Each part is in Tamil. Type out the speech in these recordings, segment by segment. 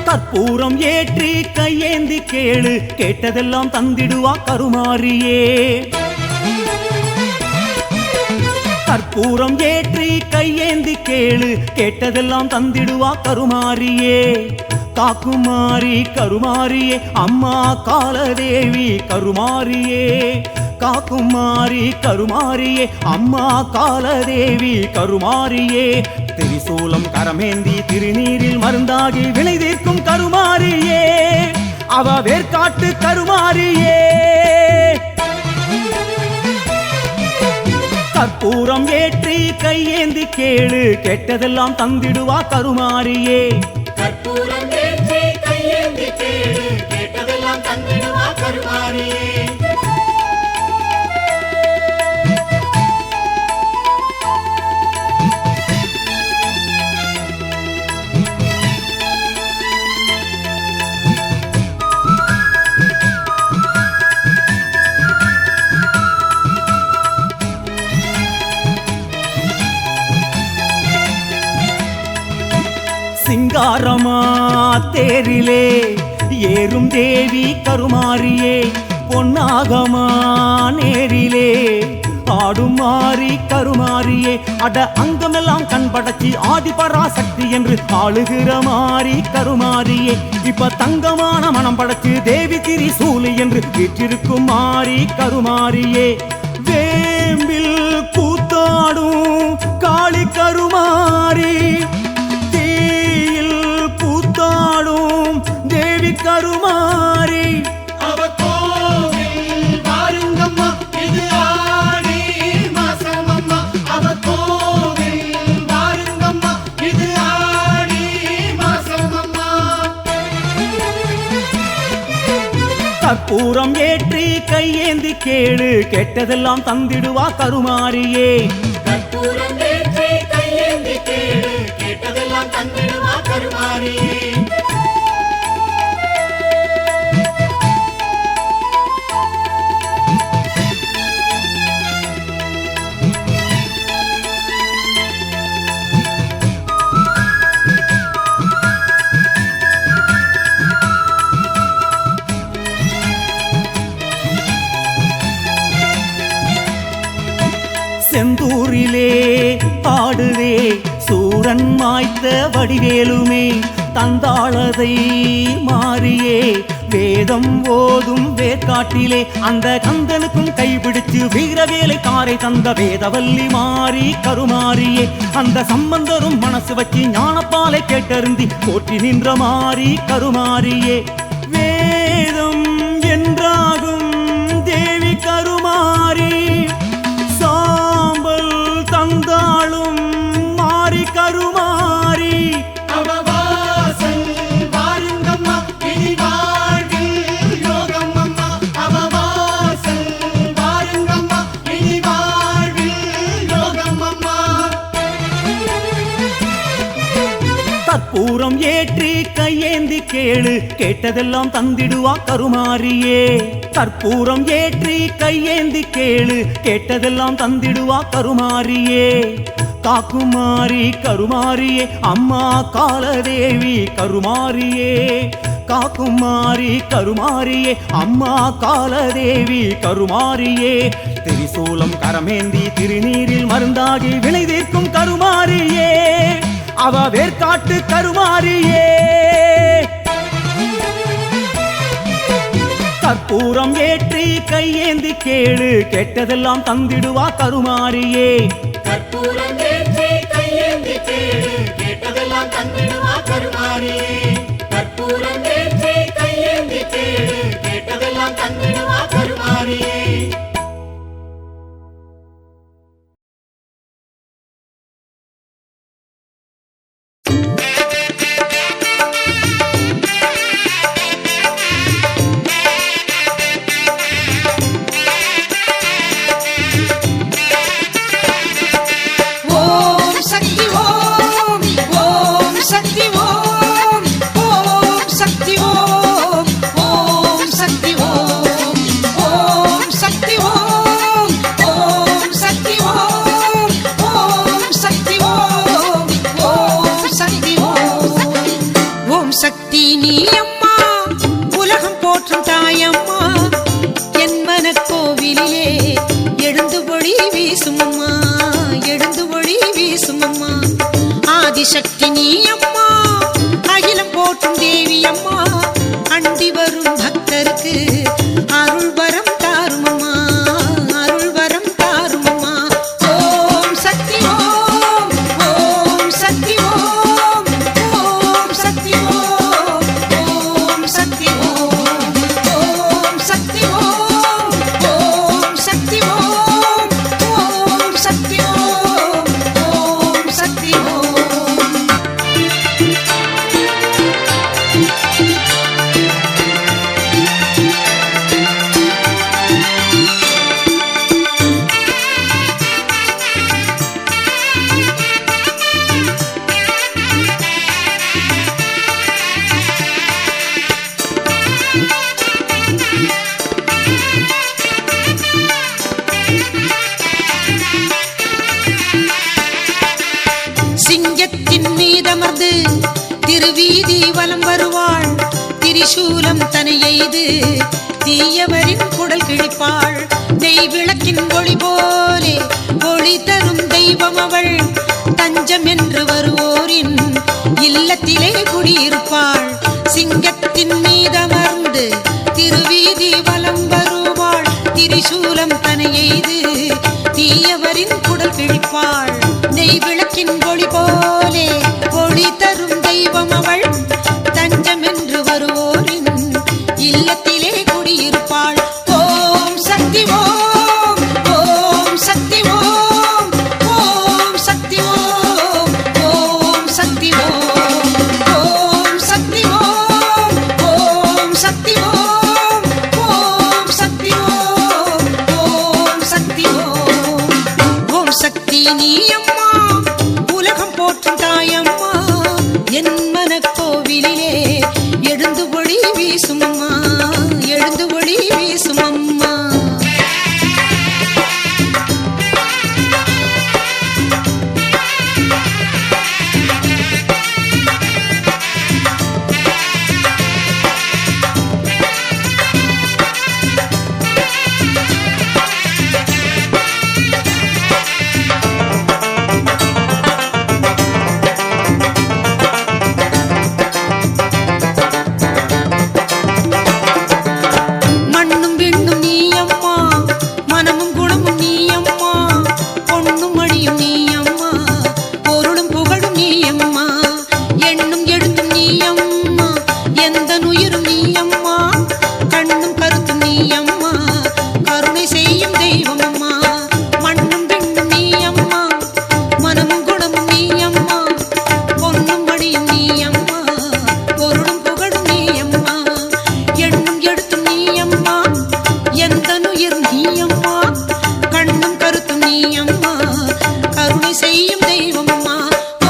கற்பூரம் ஏற்றி கையேந்தி கேளு கேட்டதெல்லாம் தந்திடுவா கருமாரியே. கற்பூரம் ஏற்றி கையேந்தி கேளு கேட்டதெல்லாம் தந்திடுவா கருமாரியே. காக்குமாரி கருமாரியே அம்மா காலதேவி கருமாரியே. காக்குமாரி கருமாரியே அம்மா காலதேவி கருமாரியே. திரிசூலம் கரமேந்தி திருநீரில் மருந்தாகி வினை தீர்க்கும் கருமாரியே. அவ வேர்காட்டு கருமாரியே. கற்பூரம் ஏற்றி கையேந்தி கேளு கேட்டதெல்லாம் தந்திடுவா கருமாரியே. கற்பூரம் ஏற்றி கையேந்தி கேளு கேட்டதெல்லாம் தந்திடுவா கருமாரியே. சிங்காரமா தேரிலே ஏறும் தேவி கருமாரியே. பொன்னாகமா நேரிலே ஆடும் மாறி கருமாரியே. அட அங்கமெல்லாம் கண் படைச்சி ஆதிபராசக்தி என்று ஆளுகிற மாறி கருமாரியே. இப்ப தங்கமான மனம் படைச்சு தேவி திரிசூலி என்று வீற்றிருக்கும் மாறி கருமாரியே. வேம்பில் கூத்தாடும் காளி கருமாரி. தேவி கருமாரி அவ கோவில் வாருங்கம்மா இது ஆடி மாசமம்மா. அவ கோவில் வாருங்கம்மா இது ஆடி மாசமம்மா. கற்பூரம் ஏற்றி கையேந்தி கேளு கேட்டதெல்லாம் தந்திடுவா கருமாரியே. கற்பூரம் ஏற்றி கையேந்தி கேளு கேட்டதெல்லாம் தந்திடுவா கருமாரியே. செந்தூரிலே ஆடுதே சூரன் மாய்த்த வடிவேலுமே. தந்தாளதை மாறியே வேதம் ஓதும் வேற்காட்டிலே. அந்த கந்தனுக்கும் கைபிடிச்சு வீரவேலை காரை தந்த வேதவல்லி மாறி கருமாரியே. அந்த சம்பந்தரும் மனசு வச்சு ஞானப்பாலை கேட்டருந்தி போற்றி நின்ற மாறி கருமாரியே. வேதம் என்றாகும் தேவி கருமாரி. சாம்பல் தந்தாளும் மாறி கருமாரி. அவவாசல் வாருங்கம்மா இனி வாழ்வில் யோகம்மம்மா. அவவாசல் வாருங்கம்மா இனி வாழ்வில் யோகம்மம்மா. கற்பூரம் ஏற்றி கையேந்தி கேளு கேட்டதெல்லாம் தந்திடுவா கருமாரியே. கற்பூரம் ஏற்றி கையேந்தி கேளு கேட்டதெல்லாம் தந்திடுவா கருமாரியே. காக்குமாரி கருமாரியே அம்மா காலதேவி கருமாரியே. காக்குமாரி கருமாரியே அம்மா காலதேவி கருமாரியே. திரிசூலம் கரமேந்தி திருநீரில் மருந்தாகி வினை தீர்க்கும் கருமாரியே. அவ வேர்காட்டு கருமாரியே. கற்பூரம் ஏற்றி கையேந்தி கேளு கேட்டதெல்லாம் தந்திடுவா கருமாரியே. கற்பூரம் ஏற்றி கையேந்தி கேளு கேட்டதெல்லாம் தந்திடுவா கருமாரியே. கற்பூரம் ஏற்றி கையேந்தி கேளு கேட்டதெல்லாம் தந்திடுவா கருமாரியே. ஓம் சக்தி ஓம் ஓம் சக்தி ஓம் போற்றும் தேவி அம்மா அண்டி வரும் பக்தருக்கு அருள் வரம் தாருமம்மா, அருள் வரம் தாருமம்மா. ஓம் சக்தி ஓம், ஓம் சக்தி ஓம், ஓம் சக்தி ஓம், ஓம் சக்தி ஓம், ஓம் சக்தி ஓம், ஓம் சக்தி ஓம், ஓம் சக்தி ஓம், ஓம் சக்தி ஓம். சிங்கத்தின் மீதமர்ந்து திருவீதி வலம் வருவாள், திரிசூலம் தனை எய்து தீயவரின் குடல் கிழிப்பாள். நெய் விளக்கின் ஒளி போலே ஒளி தரும் தெய்வம் அவள், தஞ்சம் என்று வருவோரின் இல்லத்திலே குடியிருப்பாள். சிங்கத்தின் மீதமர்ந்து திருவீதி வலம் வருவாள், திரிசூலம் தனை எய்து தீயவரின் குடல் கிழிப்பாள். நெய் விளக்கின் ஒளி போலே ஒளி தரும் தெய்வம் அவள், தஞ்சம் என்று வருவோரின் இல்லத்திலே குடியிருப்பாள். ஓம் சக்தி ஓம், ஓம் சக்தி ஓம், ஓம் சக்தி ஓம், ஓம் சக்தி ஓம், ஓம் சக்தி ஓம், ஓம் சக்தி ஓம், ஓம் சக்தி ஓம், ஓம் சக்தி ஓம். ஓம் சக்தி நீ அம்மா உலகம் போற்றும் தாயம்மா, என் மனக்கோவிலிலே எழுந்து ஒளி வீசும் அம்மா, எழுந்து ஒளி வீசும் அம்மா. மண்ணும் விண்ணும் நீ அம்மா, மனமும் குணமும் நீ அம்மா, பொன்னும் மணியும் நீ அம்மா, பொருளும் புகழும் நீ அம்மா, எண்ணும் எழுத்தும் நீ அம்மா, எந்த உயிரும் நீ அம்மா, கண்ணும் கருத்தும் நீ அம்மா, கருணை செய்யும் தெய்வம் அம்மா. மண்ணும் விண்ணும் நீ அம்மா, மனமும் குணமும் நீ அம்மா, பொன்னும் மணியும் நீ அம்மா, பொருளும் புகழும் நீ அம்மா, எண்ணும் எழுத்தும் நீ அம்மா, எந்த உயிரும் நீ அம்மா, கண்ணும் கருத்தும் நீ அம்மா, கருணை செய்யும் தெய்வம் அம்மா.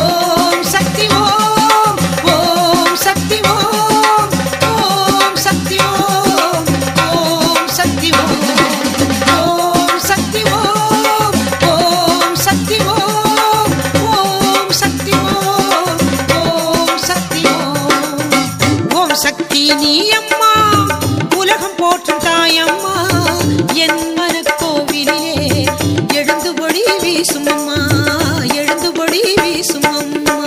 ஓம் சக்தி ஓம், ஓம் சக்தி ஓம், ஓம் சக்தி ஓம், ஓம் சக்தி ஓம், ஓம் சக்தி ஓம், ஓம் சக்தி ஓம், ஓம் சக்தி ஓம், ஓம் சக்தி ஓம். ஓம் சக்தி நீ அம்மா உலகம் போற்றும் தாயம்மா, என் மனக்கோவிலிலே எழுந்து ஒளி வீசும் அம்மா, எழுந்து ஒளி வீசும் அம்மா.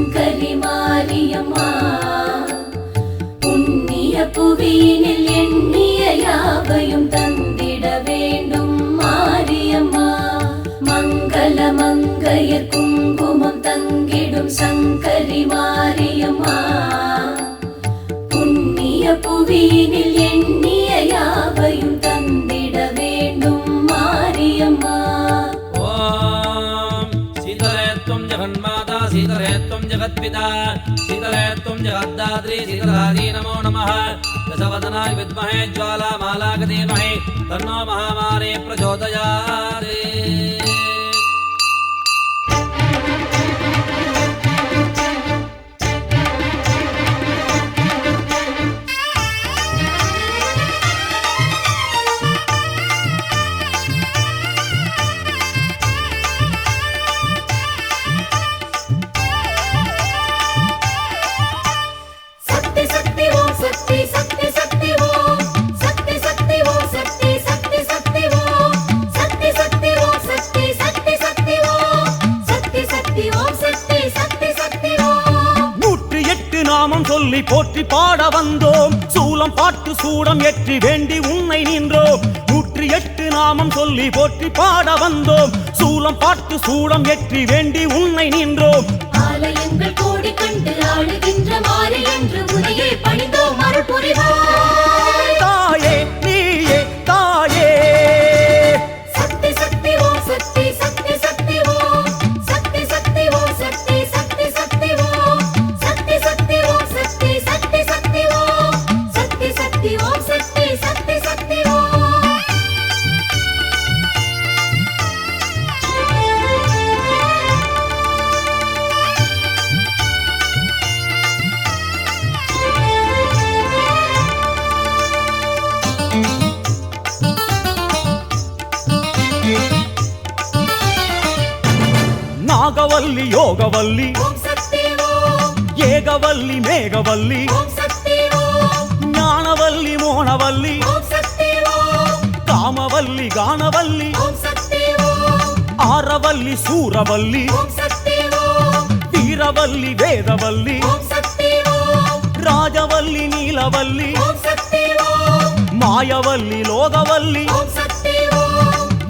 சங்கரி மாரியம்மா புண்ணிய புவியினில் எண்ணிய யாவையும் தந்திட வேண்டும் மாரியம்மா மங்கள மங்கையர் குங்குமம் தங்கிடும் சங்கரி மாரியம்மா புண்ணிய புவியினில் எண்ணிய யாவையும் தந்திட வேண்டும் மாரியம்மா शीतलेत्वं जगन्माता शीतलेत्वं जगत्पिता शीतलेत्वं जगद्धात्री शीतलादी नमो नमः दशवदनाय विद्महे ज्वालामालाय धीमहि तन्नो महामारी प्रचोदयात् நாமம் சொல்லி போற்றி பாட வந்தோம் சூலம் பாட்டு சூடம் ஏற்றி வேண்டி உன்னை நின்றோம் 108 நாமம் சொல்லி போற்றி பாட வந்தோம் சூலம் பாட்டு சூடம் ஏற்றி வேண்டி உன்னை நின்றோம் ஆலயங்கள் கோடி கண்டு ஆளுகின்ற மாறி என்று உனையே பணிந்தோம் அருள் புரிவாய் தாயே நீயே தாயே சக்தி சக்தி ஓம் சக்தி சக்தி சக்தி ஓம் சக்தி சக்தி ஓம் சக்தி சக்தி சக்தி ஓம் சக்தி சக்தி ஓம் சக்தி சக்தி சக்தி ஓம் சக்தி சக்தி ஓம் சக்தி சக்தி சக்தி ஓம் நாகவல்லி யோகவல்லி ஓம் சக்தி ஓம் ஏகவல்லி மேகவல்லி ஓம் சக்தி ஓம் ஞானவல்லி மோனவல்லி ஓம் சக்தி ஓம் காமவல்லி கானவல்லி ஓம் சக்தி ஓம் ஆரவல்லி சூரவல்லி ஓம் சக்தி ஓம் வீரவல்லி வேதவல்லி ஓம் சக்தி ஓம் ராஜவல்லி நீலவல்லி ஓம் சக்தி ஓம் மாயவல்லி லோகவல்லி ஓம் சக்தி ஓம்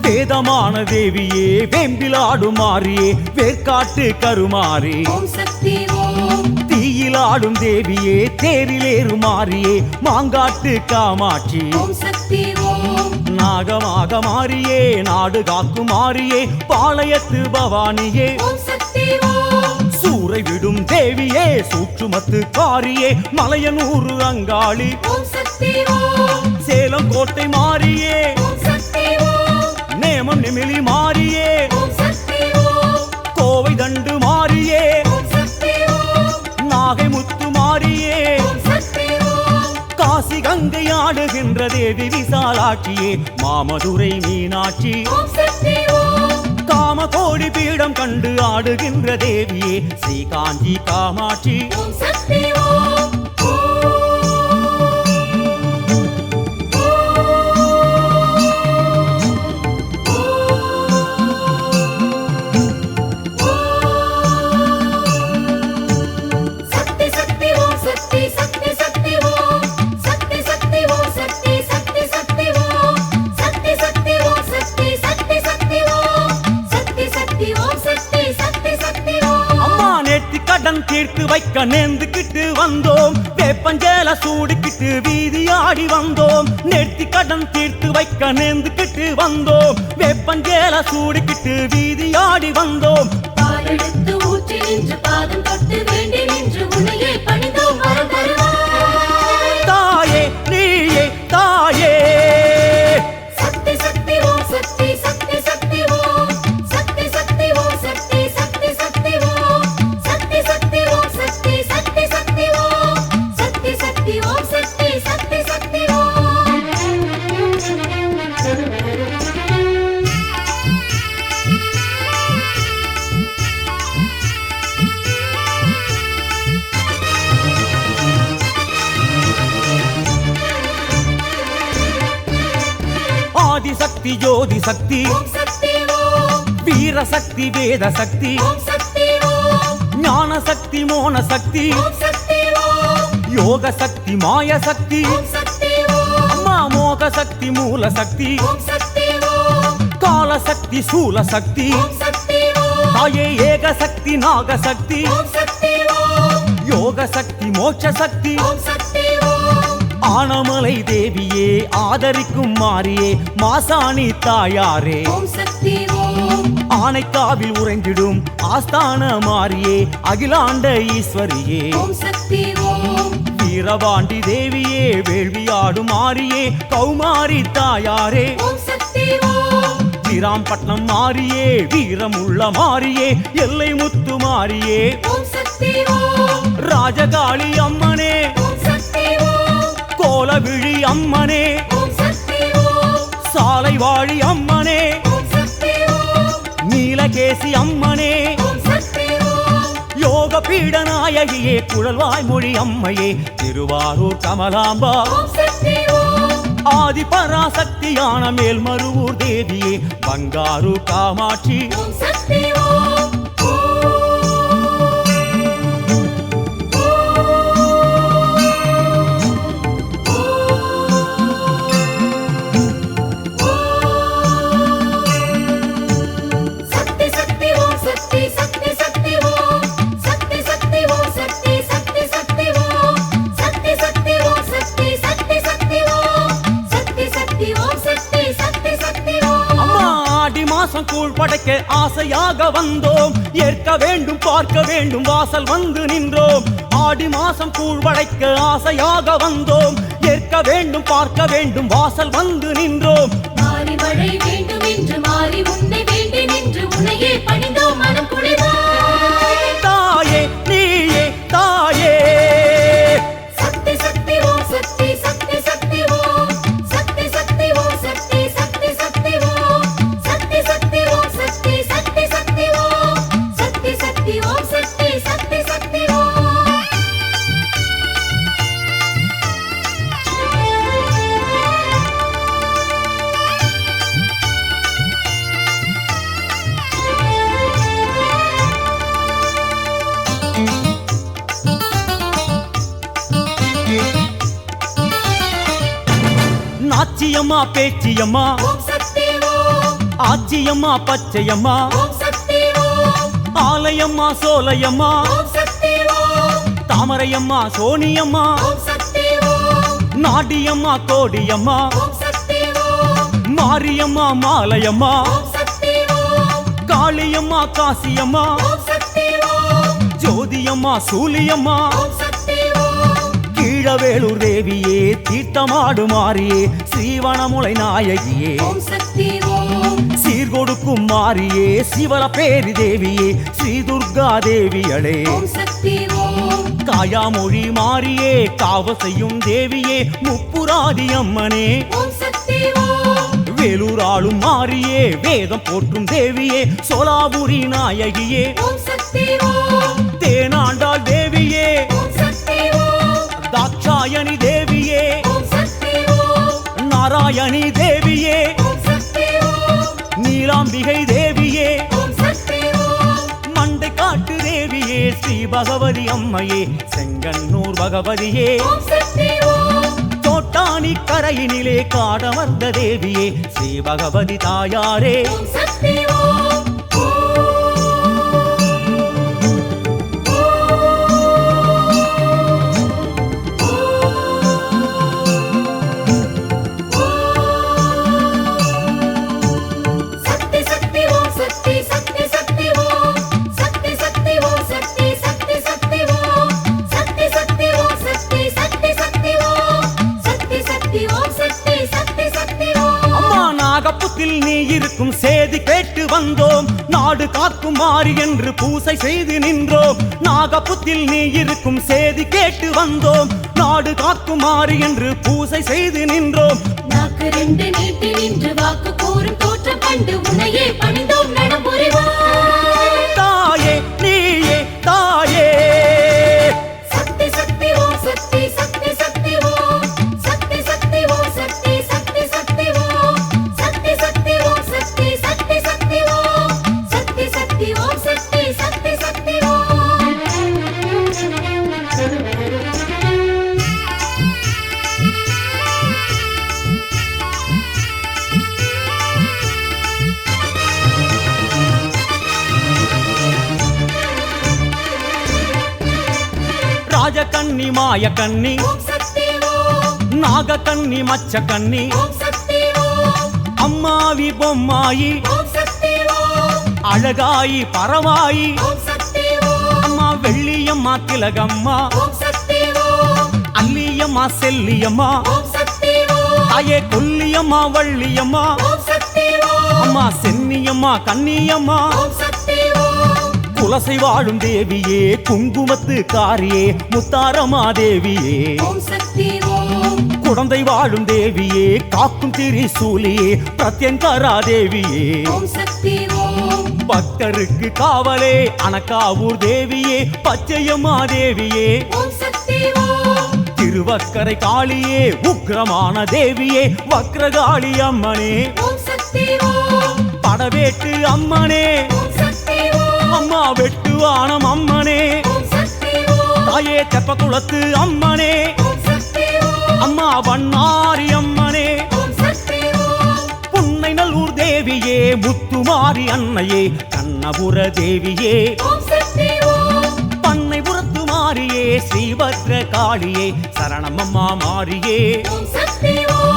வேதமான தேவியே வேம்பிலாடும் மாறியே வேர்க்காட்டு கருமாறி ஓம் சக்தி ஓம் தீயிலாடும் தேவியே தேரிலேறு மாறியே மாங்காட்டு காமாட்சி ஓம் சக்தி ஓம் நாகமாக மாறியே நாடு காக்கும் மாறியே பாளையத்து பவானியே ஓம் சக்தி ஓம் சூறை விடும் தேவியே சூற்றுமத்து காரியே மலையனூறு அங்காளி ஓம் சக்தி ஓம் சேலம் கோட்டை மாறியே ஓம் சக்தி ஓம் நேமம் நெமிலி மாறியே ஓம் சக்தி ஓம் கோவை தண்டு மாறியே ஓம் சக்தி ஓம் நாகை முத்து மாறியே ஓம் சக்தி ஓம் காசி கங்கை ஆடுகின்ற தேவி விசாலாட்சியே மாமதுரை மீனாட்சி ஓம் சக்தி ஓம் காம கோடி பீடம் கண்டு ஆடுகின்ற தேவியே ஸ்ரீ காஞ்சி காமாட்சி ஓம் சக்தி ஓம் சக்தி சக்தி ஓம் சக்தி சக்தி சக்தி ஓம் சக்தி சக்தி ஓம் சக்தி சக்தி சக்தி ஓம் சக்தி சக்தி ஓம் சக்தி சக்தி சக்தி ஓம் சக்தி சக்தி ஓம் சக்தி சக்தி சக்தி ஓம் அம்மா நேர்த்தி கடன் தீர்த்து வைக்க நேர்ந்துக்கிட்டு வந்தோம் வேப்பஞ்சேல சூடிக்கிட்டு வீதியாடி வந்தோம் நேர்த்தி கடன் தீர்த்து வைக்க நேர்ந்துக்கிட்டு வந்தோம் வேப்பஞ்சேல சூடிக்கிட்டு வீதியாடி வந்தோம் பாலெடுத்து ஊற்றி நின்று பாதம் தொட்டு வேண்டி நின்று உன்னையே பணிந்தோம் வரம் தருவாய் தாயே நீயே தாயே சக்தி சக்தி ஓம் சக்தி சக்தி சக்தி ஓம் சக்தி சக்தி ஓம் சக்தி சக்தி சக்தி ஓம் சக்தி சக்தி ஓம் சக்தி சக்தி சக்தி ஓம் சக்தி சக்தி ஓம் சக்தி சக்தி சக்தி ஓம் ஆதிசக்தி ஜோதி சக்தி ஓம் சக்தி ஓம் வீர சக்தி வேத சக்தி ஓம் சக்தி ஓம் ஞான சக்தி மோன சக்தி ஓம் சக்தி ஓம் யோக சக்தி மாய சக்தி ஓம் சக்தி ஓம் அம்மா மோக சக்தி மூல சக்தி ஓம் சக்தி ஓம் கால சக்தி சூல சக்தி ஓம் சக்தி ஓம் தாயே ஏக சக்தி நாக சக்தி ஓம் சக்தி ஓம் யோக சக்தி மோட்ச சக்தி ஓம் சக்தி ஓம் ஆனமலை தேவியே ஆதரிக்கும் மாரியே மாசாணி தாயாரே ஓம் சக்தி ஓம் ஆனைக்காவில் உறைந்திடும் ஆஸ்தான மாரியே அகிலாண்ட ஈஸ்வரியே ஓம் சக்தி ஓம் வீரபாண்டி தேவியே வேள்வியாடும் மாரியே கௌமாரி தாயாரே ஓம் சக்தி ஓம் வீராம்பட்டினம் மாரியே வீரமுள்ள மாரியே எல்லை முத்து மாரியே ஓம் சக்தி ஓம் ராஜகாளி அம்மனே ஓம் சக்தி ஓம் கோலவிழி அம்மனே ஓம் சக்தி ஓம் சாலை வாழி அம்மனே ஓம் சக்தி ஓம் நீலகேசி அம்மனே ஓம் சக்தி ஓம் யோக பீடநாயகியே குழல்வாய் மொழி அம்மையே திருவாரூர் கமலாம்பா ஓம் சக்தி ஓம் ஆதி பராசக்தியான மேல்மருவூர் தேவியே பங்காரு காமாட்சி ஓம் சக்தி ஓம் சக்தி சக்தி ஓம் சக்தி சக்தி சக்தி ஓம் சக்தி சக்தி ஓம் சக்தி சக்தி சக்தி ஓம் சக்தி சக்தி ஓம் சக்தி சக்தி சக்தி ஓம் சக்தி சக்தி ஓம் சக்தி சக்தி சக்தி ஓம் அம்மா ஆடி மாசம் கூழ் படைக்க ஆசையாக வந்தோம் ஏற்க வேண்டும் பார்க்க வேண்டும் வாசல் வந்து நின்றோம் ஆடி மாசம் கூழ் படைக்க ஆசையாக வந்தோம் ஏற்க வேண்டும் பார்க்க வேண்டும் வாசல் வந்து நின்றோம் மாறி மழை வேண்டும் என்று மாறி உன்னை வேண்டி நின்று உன்னையே பணிந்தோம் மனம் குளிர்வாய் தாயே நீயே தாயே சக்தி சக்தி ஓம் சக்தி சக்தி சக்தி ஓம் சக்தி சக்தி ஓம் சக்தி சக்தி சக்தி ஓம் சக்தி சக்தி ஓம் சக்தி சக்தி சக்தி ஓம் சக்தி சக்தி ஓம் சக்தி சக்தி சக்தி ஓம் நாச்சியம்மா பேச்சியம்மா ஓம் சக்தி ஓம் ஆச்சியம்மா பச்சையம்மா ஓம் சக்தி ஓம் ஆலயம்மா சோலையம்மா ஓம் சக்தி ஓம் தாமரையம்மா சோனியம்மா ஓம் சக்தி ஓம் நாடியம்மா கோடியம்மா ஓம் சக்தி ஓம் மாரியம்மா மாலையம்மா ஓம் சக்தி ஓம் காளியம்மா காசியம்மா ஓம் சக்தி ஓம் ஜோதியம்மா சூலியம்மா ஓம் சக்தி ஓம் கீழவேலூர் தேவியே தீர்த்தமாடு மாறியே ஸ்ரீவனமுலை நாயகியே ஓம் சக்தி ஓம் சீர்கொடுக்கும் மாறியே சிவல பேரி தேவியே ஸ்ரீ துர்கா தேவியளே ஓம் சக்தி ஓம் காயாமொழி மாறியே காவ செய்யும் தேவியே முப்புராதி அம்மனே ஓம் சக்தி ஓம் வேலூர் ஆளும் மாறியே வேதம் போற்றும் தேவியே சோலாபுரி நாயகியே ஓம் சக்தி ஓம் தேனாண்டாள் தேவியே ஓம் சக்தி ஓம் தாட்சாயணி தேவியே ஓம் சக்தி ஓம் நாராயணி தேவியே ஓம் சக்தி ஓம் நீலாம்பிகை தேவியே ஓம் சக்தி ஓம் மண்டை காட்டு தேவியே ஸ்ரீ பகவதி அம்மையே செங்கன்னூர் பகவதியே ஓம் சக்தி ஓம் தோட்டானி கரையினிலே காடமர்ந்த தேவியே ஸ்ரீ பகவதி தாயாரே ஓம் சக்தி ஓம் சக்தி சக்தி ஓம் சக்தி சக்தி சக்தி ஓம் சக்தி சக்தி ஓம் சக்தி சக்தி சக்தி ஓம் சக்தி சக்தி ஓம் சக்தி சக்தி சக்தி ஓம் சக்தி சக்தி ஓம் சக்தி சக்தி சக்தி ஓம் அம்மா நாகப்புத்தில் நீ இருக்கும் சேதி கேட்டு வந்தோம் நாடு காக்கும் மாறி என்று பூசை செய்து நின்றோம் நாகப்புத்தில் நீ இருக்கும் சேதி கேட்டு வந்தோம் நாடு காக்கும் மாறி என்று பூசை செய்து நின்றோம் நாக்கு ரெண்டு நீட்டி நின்று வாக்கு கூறும் தோற்றம் கண்டு உன்னையே பணிந்தோம் நடபுரிவாய் தாயே நீயே தாயே சக்தி சக்தி ஓம் சக்தி சக்தி சக்தி ஓம் சக்தி சக்தி ஓம் சக்தி சக்தி சக்தி ஓம் சக்தி சக்தி ஓம் சக்தி சக்தி சக்தி ஓம் சக்தி சக்தி ஓம் சக்தி சக்தி சக்தி ஓம் ராஜகன்னி மாயக்கன்னி ஓம் சக்தி ஓம் நாகக்கன்னி மச்சக்கன்னி ஓம் சக்தி ஓம் அம்மாவி பொம்மாயி ஓம் சக்தி ஓம் அழகாயி பரவாயி ஓம் சக்தி ஓம் அம்மா வெள்ளியம்மா திலகம்மா ஓம் சக்தி ஓம் அல்லியம்மா செல்லியம்மா ஓம் சக்தி ஓம் தாயே கொல்லியம்மா வள்ளியம்மா ஓம் சக்தி ஓம் அம்மா சென்னியம்மா கன்னியம்மா ஓம் சக்தி ஓம் குலசை வாழும் தேவியே குங்குமத்து காரியே முத்தாரமா தேவியே ஓம் சக்தி ஓம் குழந்தை வாழும் தேவியே காக்கும் திரிசூலியே பிரத்யங்கரா தேவியே ஓம் சக்தி ஓம் பக்தருக்கு காவலே அனக்காவூர் தேவியே பச்சையம்மா தேவியே ஓம் சக்தி ஓம் திருவக்கரை காளியே உக்கிரமான தேவியே வக்ரகாளி அம்மனே ஓம் சக்தி ஓம் படவேட்டு அம்மனே ஓம் சக்தி ஓம் அம்மா வெட்டுவானம் அம்மனே ஓம் சக்தி ஓம் தாயே தெப்பக்குளத்து அம்மனே ஓம் சக்தி ஓம் அம்மா வண்ணாரி அம்மனே ஓம் சக்தி ஓம் புன்னை நல்லூர் தேவியே முத்துமாரி அன்னையே கண்ணபுர தேவியே ஓம் சக்தி ஓம் பண்ணைபுரத்து மாரியே ஸ்ரீபத்ர காளியே சரணமம்மா மாரியே ஓம் சக்தி ஓம்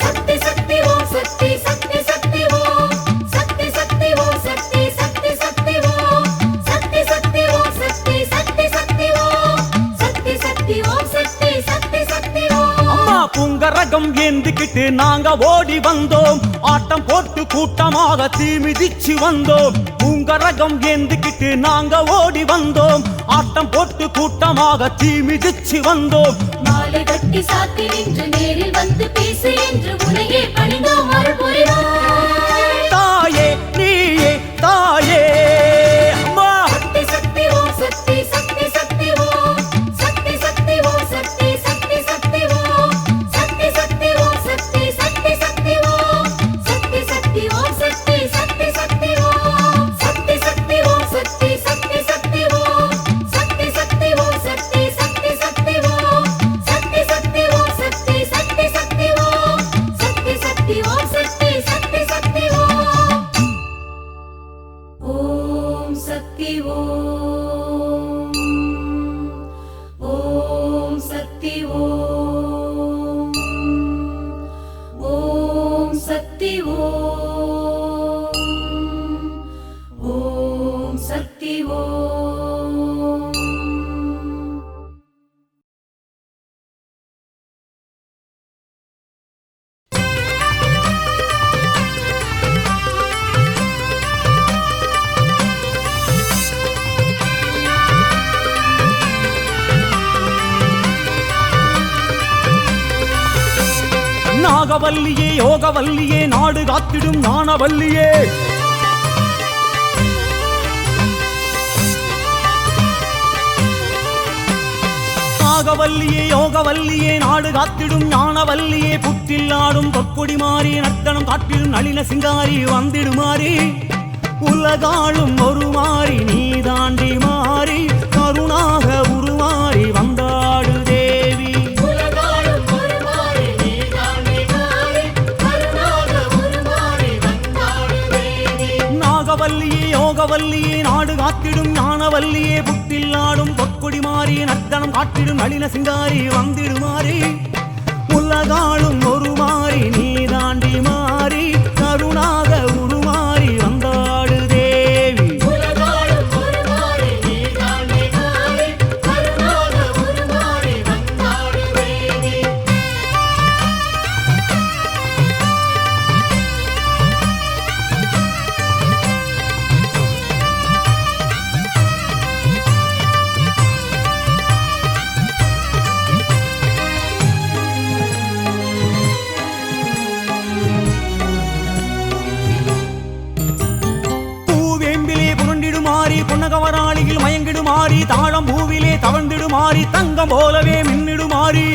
சக்தி சக்தி ஓம் சக்தி சக்தி சக்தி ஓம் சக்தி சக்தி ஓம் சக்தி சக்தி சக்தி ஓம் சக்தி சக்தி ஓம் சக்தி சக்தி சக்தி ஓம் சக்தி சக்தி ஓம் சக்தி சக்தி சக்தி ஓம் அம்மா பூங்கரகம் ஏந்திக்கிட்டு நாங்க ஓடி வந்தோம் ஆட்டம் போட்டு கூட்டமாக தீ மிதிச்சு வந்தோம் பூங்கரகம் ஏந்திக்கிட்டு நாங்க ஓடி வந்தோம் ஆட்டம் போட்டு கூட்டமாக தீ மிதிச்சு வந்தோம் மாலை கட்டி சாத்தி நின்று நேரில் வந்து பேசு என்று உனையே பணிந்தோம் அருள் புரிவாய் தாயே நீயே தாயே அம்மா சக்தி சக்தி ஓம் சக்தி சக்தி சக்தி ஓம் சக்தி சக்தி ஓம் சக்தி சக்தி சக்தி ஓம் சக்தி சக்தி ஓம் சக்தி சக்தி சக்தி ஓம் சக்தி சக்தி ஓம் சக்தி சக்தி சக்தி ஓம் சக்தி சக்தி ஓம் சக்தி சக்தி சக்தி ஓம் சக்தி சக்தி ஓம் சக்தி சக்தி சக்தி ஓம் சக்தி சக்தி ஓம் சக்தி சக்தி சக்தி ஓம் சக்தி சக்தி ஓம் சக்தி சக்தி சக்தி ஓம் ஓம் சக்தி ஓம் ஓம் சக்தி ஓம் ஓம் சக்தி ஓம் ஓம் சக்தி ஓம் நாகவல்லியே யோகவல்லியே நாடு காத்திடும் ஞானவல்லியே நாகவல்லியே யோகவல்லியே நாடு காத்திடும் ஞானவல்லியே புற்றில் ஆடும் பொற்கொடி மாறி நர்த்தனம் காட்டிடும் நளின சிங்காரி வந்திடுமாறி உலகாளும் ஒரு மாறி நீ தாண்டி மாறி கருணாக உருமாறி வந்தாடு தேவி உலகாளும் ஒரு மாறி நீ தாண்டி மாறி கருணாக உருமாறி வந்தாடு தேவி நாகவல்லியே யோகவல்லியே நாடு காத்திடும் ஞானவல்லியே புற்றில் ஆடும் பொற்கொடி மாறி நர்த்தனம் காட்டிடும் நளின சிங்காரி வந்திடுமாறி உலகாளும் ஒரு மாறி நீ தாண்டி மாறி கருணாக உருமாறி வந்தாடு தேவி உலகாளும் ஒரு மாறி நீ தாண்டி மாறி கருணாக உருமாறி வந்தாடு தேவி பூவேம்பிலே புரண்டிடுமாறி புன்னகவராளியில் மயங்கிடுமாறி தாழம் பூவிலே தவழ்ந்திடுமாறி தங்கம் போலவே மின்னிடுமாறி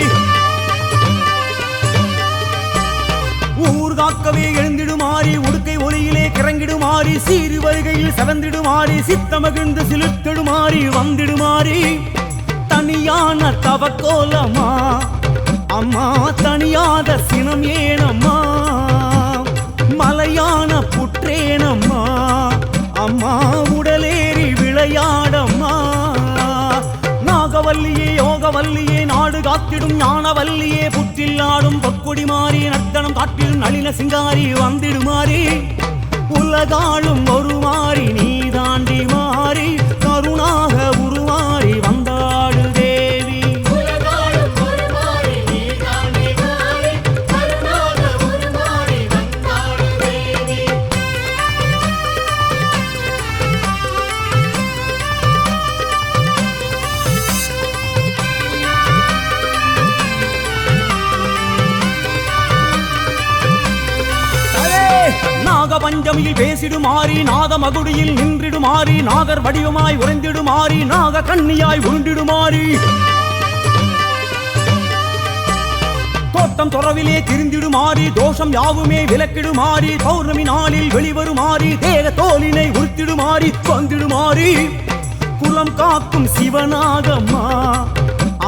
ஊர் காக்கவே எழுந்திடுமாறி உடுக்கை ஒலியிலே கிறங்கிடுமாறி சீறு வருகையில் செவந்திடுமாறி சித்தமகிழ்ந்து சிலிர்த்திடுமாறி வந்திடுமாறி தன் தனியான தவக்கோலமா அம்மா தனியாத சினம் ஏனம்மா மலையான புற்றேனம்மா அம்மா உடலேறி விளையாடம்மா நாகவல்லியே யோகவல்லியே நாடு காத்திடும் ஞானவல்லியே புற்றில் ஆடும் பொக்குடி மாறி நர்த்தனம் காட்டிடும் நளின சிங்காரி வந்திடுமாறி உலகாளும் ஒரு மாறி நீ தாண்டி மாறி கருணாக உருமாறி வந்தாடு தேவி உலகாளும் ஒரு மாறி நீ தாண்டி மாறி கருணாக உருமாறி வந்தாடு தேவி நாகபஞ்சமியில் பேசிடுமாறி நாத மகுடியில் நின்றிடுமாறி நாகர் வடிவமாய் உறைந்திடுமாறி நாக கண்ணியாய் உருண்டிடுமாறி தோட்டம் துறவிலே திரிந்திடுமாறி தோஷம் யாவுமே விலக்கிடுமாறி பௌர்ணமி நாளில் வெளிவருமாறி தேக தோலினை உறுத்திடுமாறி வந்திடுமாறி குலம் காக்கும் சிவனாகம்மா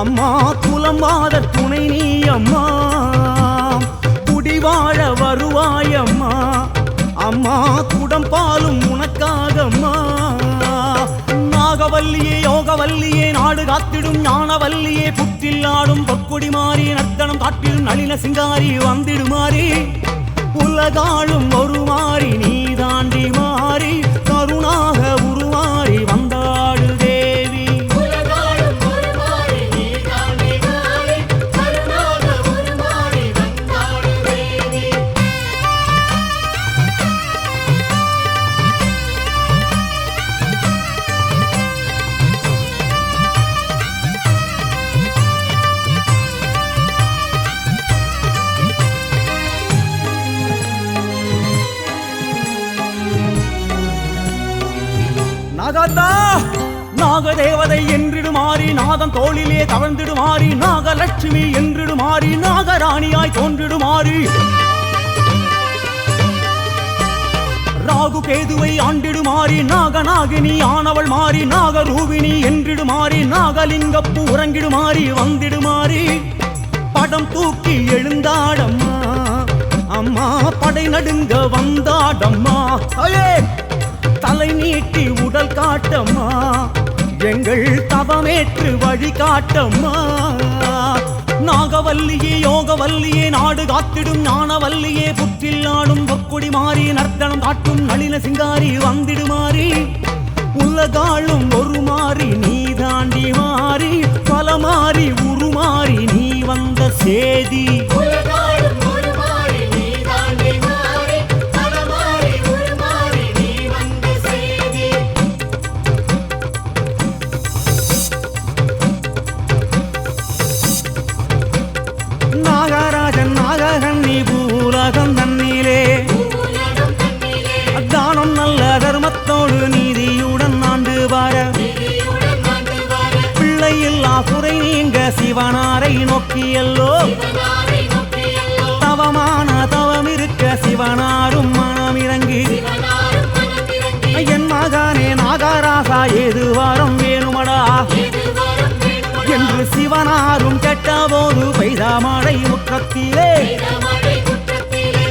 அம்மா குலம் வாத துணை நீ அம்மா குடிவாழ வருவாயம்மா அம்மா குடம் பாலும் உனக்காகம்மா நாகவல்லியே யோகவல்லியே நாடு காத்திடும் ஞானவல்லியே புற்றில் ஆடும் பொக்குடி மாறி நர்த்தனம் காட்டிடும் நளின சிங்காரி வந்திடுமாறி உலகாளும் ஒரு மாறி நீ தாண்டி மாறி கருணாக உருமாறி வந்தாடு தேவி உலகாளும் ஒரு மாறி நீ தாண்டி மாறி கருணாக உருமாறி வந்தாடு தேவி நாகத்தா நாகதேவதை என்றிடுமாறி நாதம் தோளிலே தவழ்ந்திடுமாறி நாகலட்சுமி என்றிடுமாறி நாகராணியாய் தோன்றிடுமாறி ராகு கேதுவை ஆண்டிடுமாறி நாகநாகினி ஆனவள் மாறி நாகரூபிணி என்றிடுமாறி நாகலிங்கப்பு உறங்கிடுமாறி வந்திடுமாறி படம் தூக்கி எழுந்தாடம்மா அம்மா படை நடுங்க வந்தாடம்மா அயே தலை நீட்டி உடல் காட்டம்மா எங்கள் தவமேற்று வழி காட்டம்மா நாகவல்லியே யோகவல்லியே நாடு காத்திடும் ஞானவல்லியே புற்றில் ஆடும் பொக்குடி மாறி நர்த்தனம் காட்டும் நளின சிங்காரி வந்திடுமாறி உலகாளும் ஒரு மாறி நீ தாண்டி மாறி பல மாறி உருமாறி நீ வந்த சேதி உலகாளும் ஒரு மாறி நீ தாண்டி மாறி பல மாறி உருமாறி நீ வந்த சேதி நாகராஜன் நாககண்ணி பூலகம் தன்னிலே உலகம் தன்னிலே தானம் நல்ல தர்மத்தோடு நீதியுடன் ஆண்டு வார விதியுடன் ஆண்டு வர பிள்ளை இல்லா குறை நீங்க சிவனாரை நோக்கியல்லோ சிவனாரை நோக்கியல்லோ தவமான தவம் இருக்க சிவனாரும் மனமிறங்கி சிவனாரும் மனமிறங்கி என் மகனே நாகராசா ஏது வாரம் வேணுமடா எது வரும் வேண்டுமடா என்று சிவனாரும் கேட்டபோது பெய்த மழை முற்றத்திலே செய்த மழை குற்றத்திலே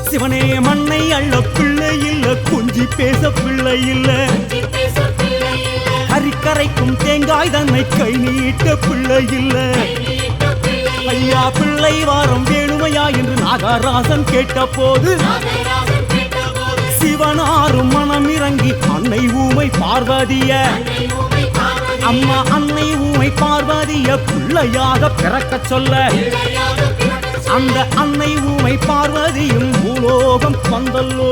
சிவனே மண்ணை அள்ள பிள்ளை இல்ல குஞ்சி பேச பிள்ளை இல்ல அஞ்சி பேச பிள்ளை இல்லை கறிக்கரைக்கும் தேங்காய் தன்னை கை நீட்ட பிள்ளை இல்ல நீட்ட பிள்ளை ஐயா பிள்ளை வாரம் வேணுமையா என்று நாகராசன் கேட்டபோது நாகராஜன் கேட்டபோது சிவனாரும் மனம் இறங்கி அன்னை ஊமை பார்வதிய அன்னை உமை பார்வதி அம்மா அன்னை ஊமை பார்வதிய பிள்ளையாக பிறக்கச் சொல்ல பிள்ளையாக பிறக்கச் அந்த அன்னை ஊமை பார்வதியும் பூலோகம் வந்தல்லோ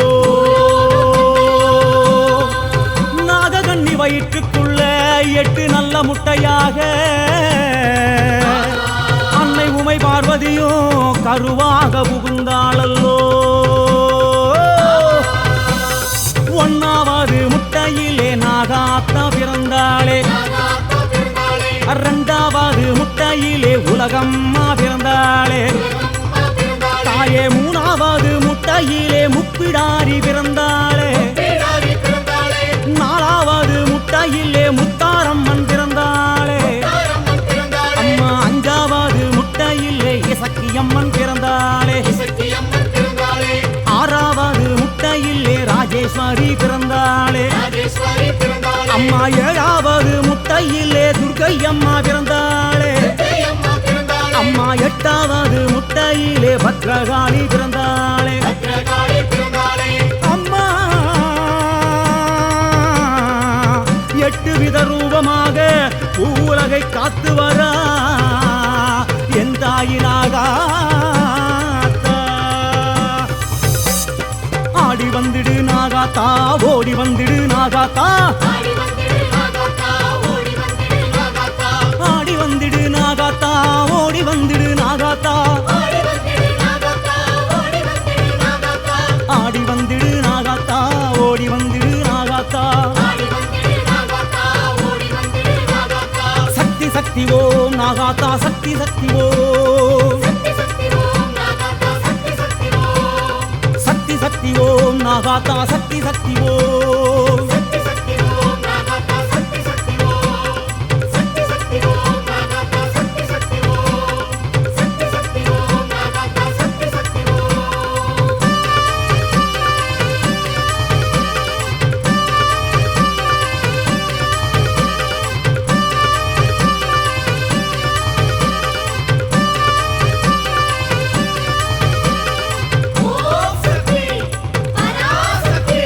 நாககண்ணி வயிற்றுக்குள்ள 8 நல்ல முட்டையாக அன்னை ஊமை பார்வதியும் கருவாக புகுந்தாளல்லோ 1வது முட்டையிலே நாகாத்தா பிறந்தாளே நாகாத்தா பிறந்தாளே 2வது முட்டையிலே உலகம்மா பிறந்தாளே அம்மா பிறந்தாளே தாயே 3வது முட்டையிலே முப்பிடாரி பிறந்தாளே பிடாரி பிறந்தாளே 4வது முட்டையிலே முத்தாரம்மன் பிறந்தாளே தாரம்மன் பிறந்தாளே அம்மா அஞ்சாவது முட்டையிலே இசக்கியம்மன் பிறந்தாளே சக்தியம்மன் பிறந்தாளே ஆறாவது முட்டையிலே ராஜேஸ்வரி பிறந்தாளே ராஜேஸ்வரி பிறந்தாளே அம்மா ஏழாவது முட்டையிலே துர்க்கையம்மா பிறந்தாளே ஜெயம்மா பிறந்தாளே அம்மா எட்டாவது முட்டையிலே பத்ரகாளி பிறந்தாளே பத்ரகாளி பிறந்தாளே அம்மா எட்டு வித ரூபமாக பூவுலகை காத்து வரா என் தாயினாகா ஆடி வந்திடு நாகாத்தா ஓடி வந்திடு நாகாத்தா ஆடி வந்திடு நாகாத்தா ஓடி வந்திடு நாகாத்தா ஆடி வந்திடு நாகாத்தா ஓடி வந்திடு நாகாத்தா ஆடி வந்திடு நாகாத்தா ஓடி வந்திடு நாகாத்தா ஆடி வந்திடு நாகாத்தா ஓடி வந்திடு நாகாத்தா ஆடி வந்திடு நாகாத்தா ஓடி வந்திடு நாகாத்தா சக்தி சக்தி ஓம் நாகாத்தா சக்தி சக்தி ஓம் சக்தி சக்தி ஓம் நாகாத்தா சக்தி சக்தி ஓம் சக்தி சக்தி ஓம் நாகாத்தா சக்தி சக்தி ஓம் சக்தி சக்தி ஓம் நாகாத்தா சக்தி சக்தி ஓம் சக்தி சக்தி ஓம் நாகாத்தா சக்தி சக்தி ஓம் சக்தி சக்தி ஓம் நாகாத்தா சக்தி சக்தி ஓம் ஓம் சக்தி பராசக்தி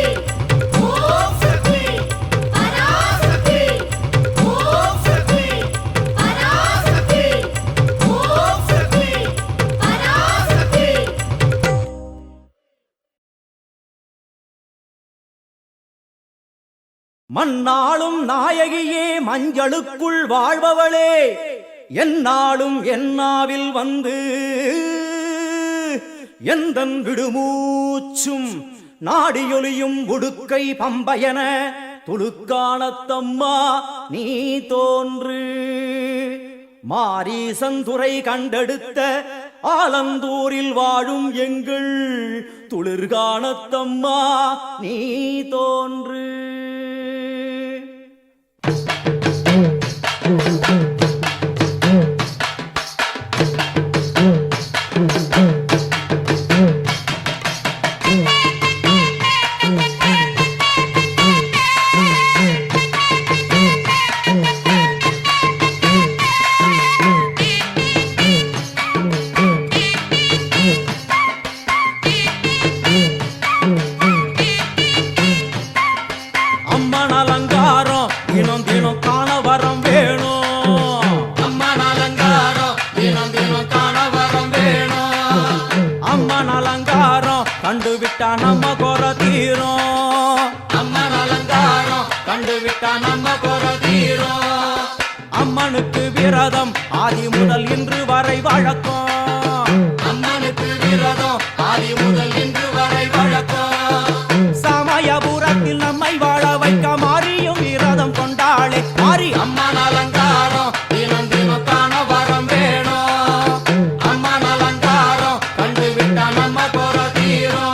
ஓம் சக்தி பராசக்தி ஓம் சக்தி பராசக்தி ஓம் சக்தி பராசக்தி மண்ணாளும் நாயகியே மஞ்சளுக்குள் வாழ்பவளே என்னாலும் என்னாவில் வந்து எந்தன் விடுமூச்சும் நாடியொலியும் உடுக்கை பம்பயன துளுக்கானத்தம்மா நீ தோன்று மாரீசந்துரை கண்டெடுத்த ஆலந்தூரில் வாழும் எங்கள் துளிர்கானத்தம்மா நீ தோன்று அம்மன் அலங்காரம் தினம் தினம் காண வரம் வேணும் அம்மன் அலங்காரம் தினம் தினம் காண வரம் வேணும் அம்மன் அலங்காரம் கண்டுவிட்டா நம்ம குறை தீரும் அம்மன் அலங்காரம் கண்டுவிட்டா நம்ம குறை தீரும் அம்மனுக்கு விரதம் ஆதி முதல் இன்று வரை வழக்கம் அம்மனுக்கு விரதம் ஆதி முதல் இன்று வரை வழக்கம் சமயபுரத்தில் நம்மை வாழ வைக்க மாறியும் விரதம் கொண்டாளே மாறி அம்மன் அலங்காரம் தினம் தினம் காண வரம் வேணும் அம்மன் அலங்காரம் கண்டுவிட்டா நம்ம குறை தீரும்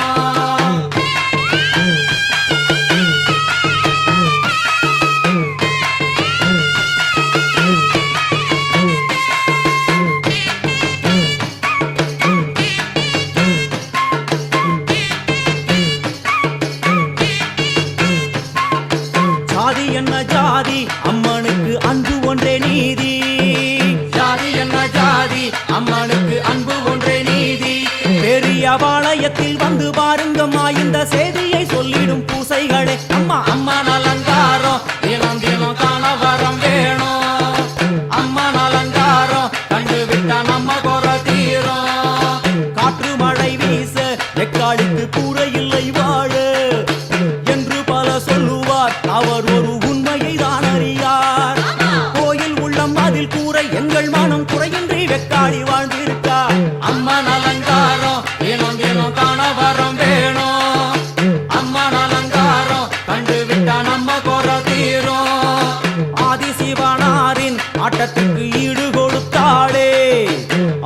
ஜாதி என்ன ஜாதி அம்மனுக்கு அன்பு ஒன்றே நீதி ஜாதி என்ன ஜாதி அம்மனுக்கு அன்பு ஒன்றே நீதி பெரிய பாளையத்தில் வந்து பாருங்கம்மா இந்த செய்தியை சொல்லிடும் பூசைகளே அம்மா அம்மன் அலங்காரம் தினம் தினம் காண வரம் வேணும் அம்மன் அலங்காரம் கண்டுவிட்டா நம்ம குறை தீரும் காற்று மழை வீச எக்காலிக்கு கூரை இல்லை வாழ என்று பல சொல்லுவார் அவர் ஒரு உண்மையை தான் அறியார் கோயில் உள்ளம் அதில் கூரை எங்கள் மனம் குறையின்றி வெக்காளி வாழ்ந்திருக்கார் அம்மன் அலங்காரம் தினம் தினம் காண வரம் வேணும் அம்மன் அலங்காரம் கண்டுவிட்டா நம்ம குறை தீரும் ஆதி சிவனாரின் ஆட்டத்துக்கு ஈடு கொடுத்தாளே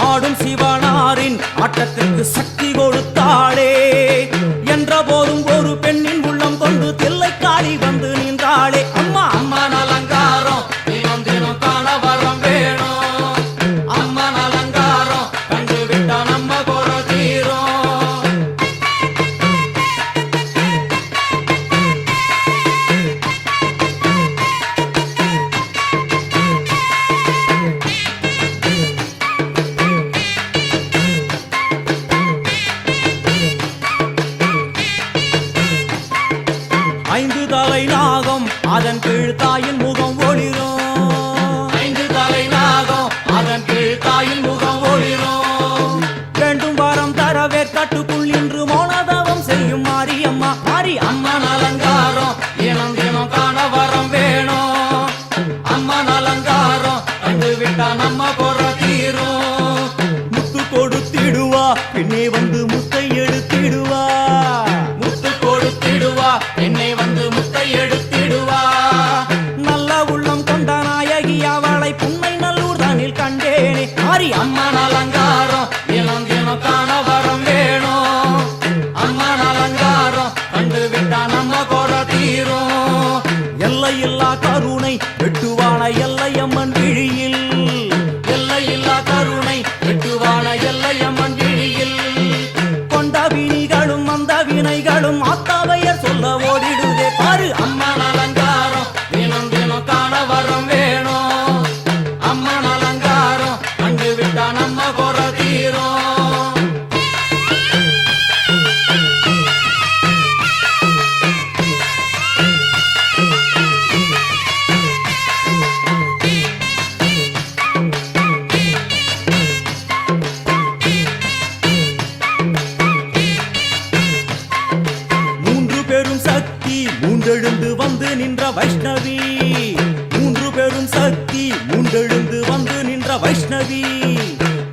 ஆடும் சிவனாரின் ஆட்டத்துக்கு சக்தி கொடுத்தாளே என்ற போதும் ஒரு பெண்ணின் உள்ளம் கொண்டு தில்லைக்காளி வந்து நின்றாளே அம்மா அம்மா அதன் கீழ் தாயின் முகம் ஒளிரும் 5 தலை நாகம் அதன் கீழ் தாயின் முகம் ஒளிரும் வேண்டும் வரம் தரவே கட்டுக்குள் இன்று மௌனதவம் செய்யும் மாரியம்மா அம்மன் அலங்காரம் தினம் தினம் காண வரம் வேணும் அம்மன் அலங்காரம் கண்டு விட்டா நம்ம குறை தீரும் முத்து கொடுத்திடுவா பின்னே வந்து முத்தை எடுத்திடுவா முத்து கொடுத்திடுவா என்னை வந்து முத்தை எடுத்திடுவா நல்ல உள்ளம் கொண்ட நாயகி அவளை புன்னை நல்லூர் தானில் கண்டேனே அம்மன் அலங்காரம் தினம் தினம் காண வரம் வேணும் அம்மன் அலங்காரம் கண்டு விட்டா நம்ம குறை தீரும் எல்லையில்லா கருணை வெட்டுவான எல்லையம்மன் விழியில் எல்லையில்லா கருணை வெட்டுவான எல்லையம்மன் விழியில் கொண்ட வினிகளும் அந்த வினைகளும் அத்தாவையர் சொல்ல ஓடிடுதே பாரு அம்மன் அலங்காரம் தினம் தினம் காண வரம் வேணும் அம்மன் அலங்காரம் கண்டு விட்டா நம்ம குறை தீரும் மூன்று பெரும் சக்தி மூன்றெழுந்து வந்து நின்ற வைஷ்ணவி மூன்று பெரும் சக்தி மூன்றெழுந்து வந்து நின்ற வைஷ்ணவி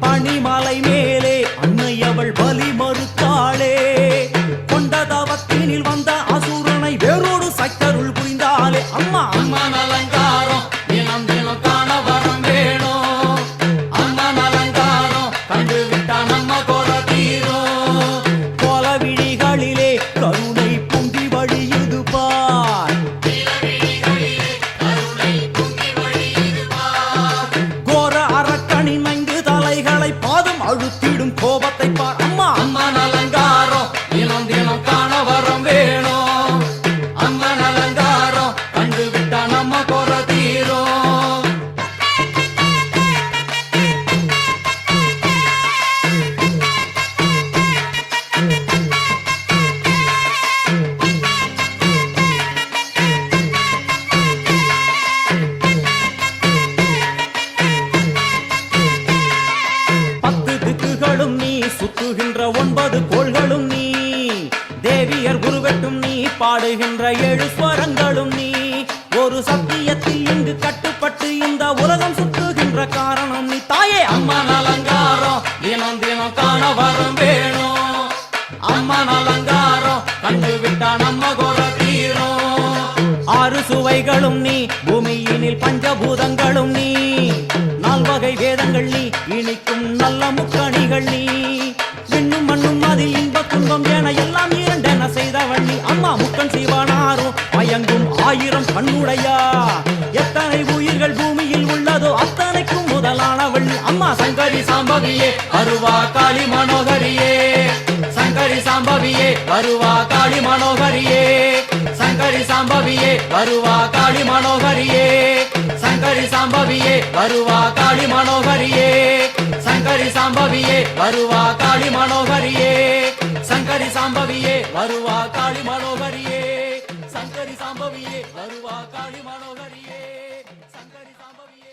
பனிமலை மேலே அன்னை அவள் பலி மறுத்தாளே கொண்ட தவத்தினில் வந்த அசுரனை வேரோடு சக்கருள் புரிந்தாளே அம்மா அம்மன் அலங்காரம் தினம் தினம் காண வரம் வேணும் அம்மன் அலங்காரம் கண்டு விட்டா நம்ம குறை தீரும் கோல விழிகளிலே கருணை பொங்கி வழியுது பார் கோர அரக்கனின் 5 தலைகளை பாதம் அழுத்திடும் கோபத்தை பார் அம்மா அம்மன் அலங்காரம் தினம் தினம் காண வரம் வேணும் அம்மன் அலங்காரம் கண்டு விட்டா நம்ம குறை தீரும் பத்து திக்குகளும் நீ சுத்துகின்ற 9 கோள்களும் நீ தேவியர் குருவெட்டும் நீ பாடுகின்ற 7 ஸ்வரங்களும் நீ ஒரு சத்தியத்தில் இங்கு கட்டுப்பட்டு இந்த உலகம் சுத்துகின்ற காரணம் நீ தாயே அம்மன் அலங்காரம் தினம் தினம் காண வரம் வேணும் அம்மன் அலங்காரம் கண்டு விட்டா நம்ம குறை தீரும் 6 சுவைகளும் நீ பூமியினில் பஞ்சபூதங்களும் நீ 4 வகை வேதங்கள் நீ இனிக்கும் நல்ல முக்கணிகள் நீ விண்ணும் மண்ணும் அதில் இன்ப துன்பம் என எல்லாம் இரண்டென செய்தவள் நீ அம்மா முக்கன் சிவனாரும் மயங்கும் 1000 கண்ணுடையா எத்தனை உயிர்கள் பூமியில் உள்ளதோ அத்தனைக்கும் முதலானவள் நீ அம்மா சங்கரி சாம்பவியே வருவா காளி மனோகரியே சங்கரி சாம்பவியே வருவா காளி மனோகரியே சங்கரி சாம்பவியே வருவா காளி மனோகரியே சங்கரி சாம்பவியே வருவா காளி மனோகரியே சங்கரி சாம்பவியே வருவா காளி மனோகரியே சங்கரி சாம்பவியே வருவா காளி மனோகரியே சங்கரி சாம்பவியே வருவா காளி மனோகரியே சங்கரி சாம்பவியே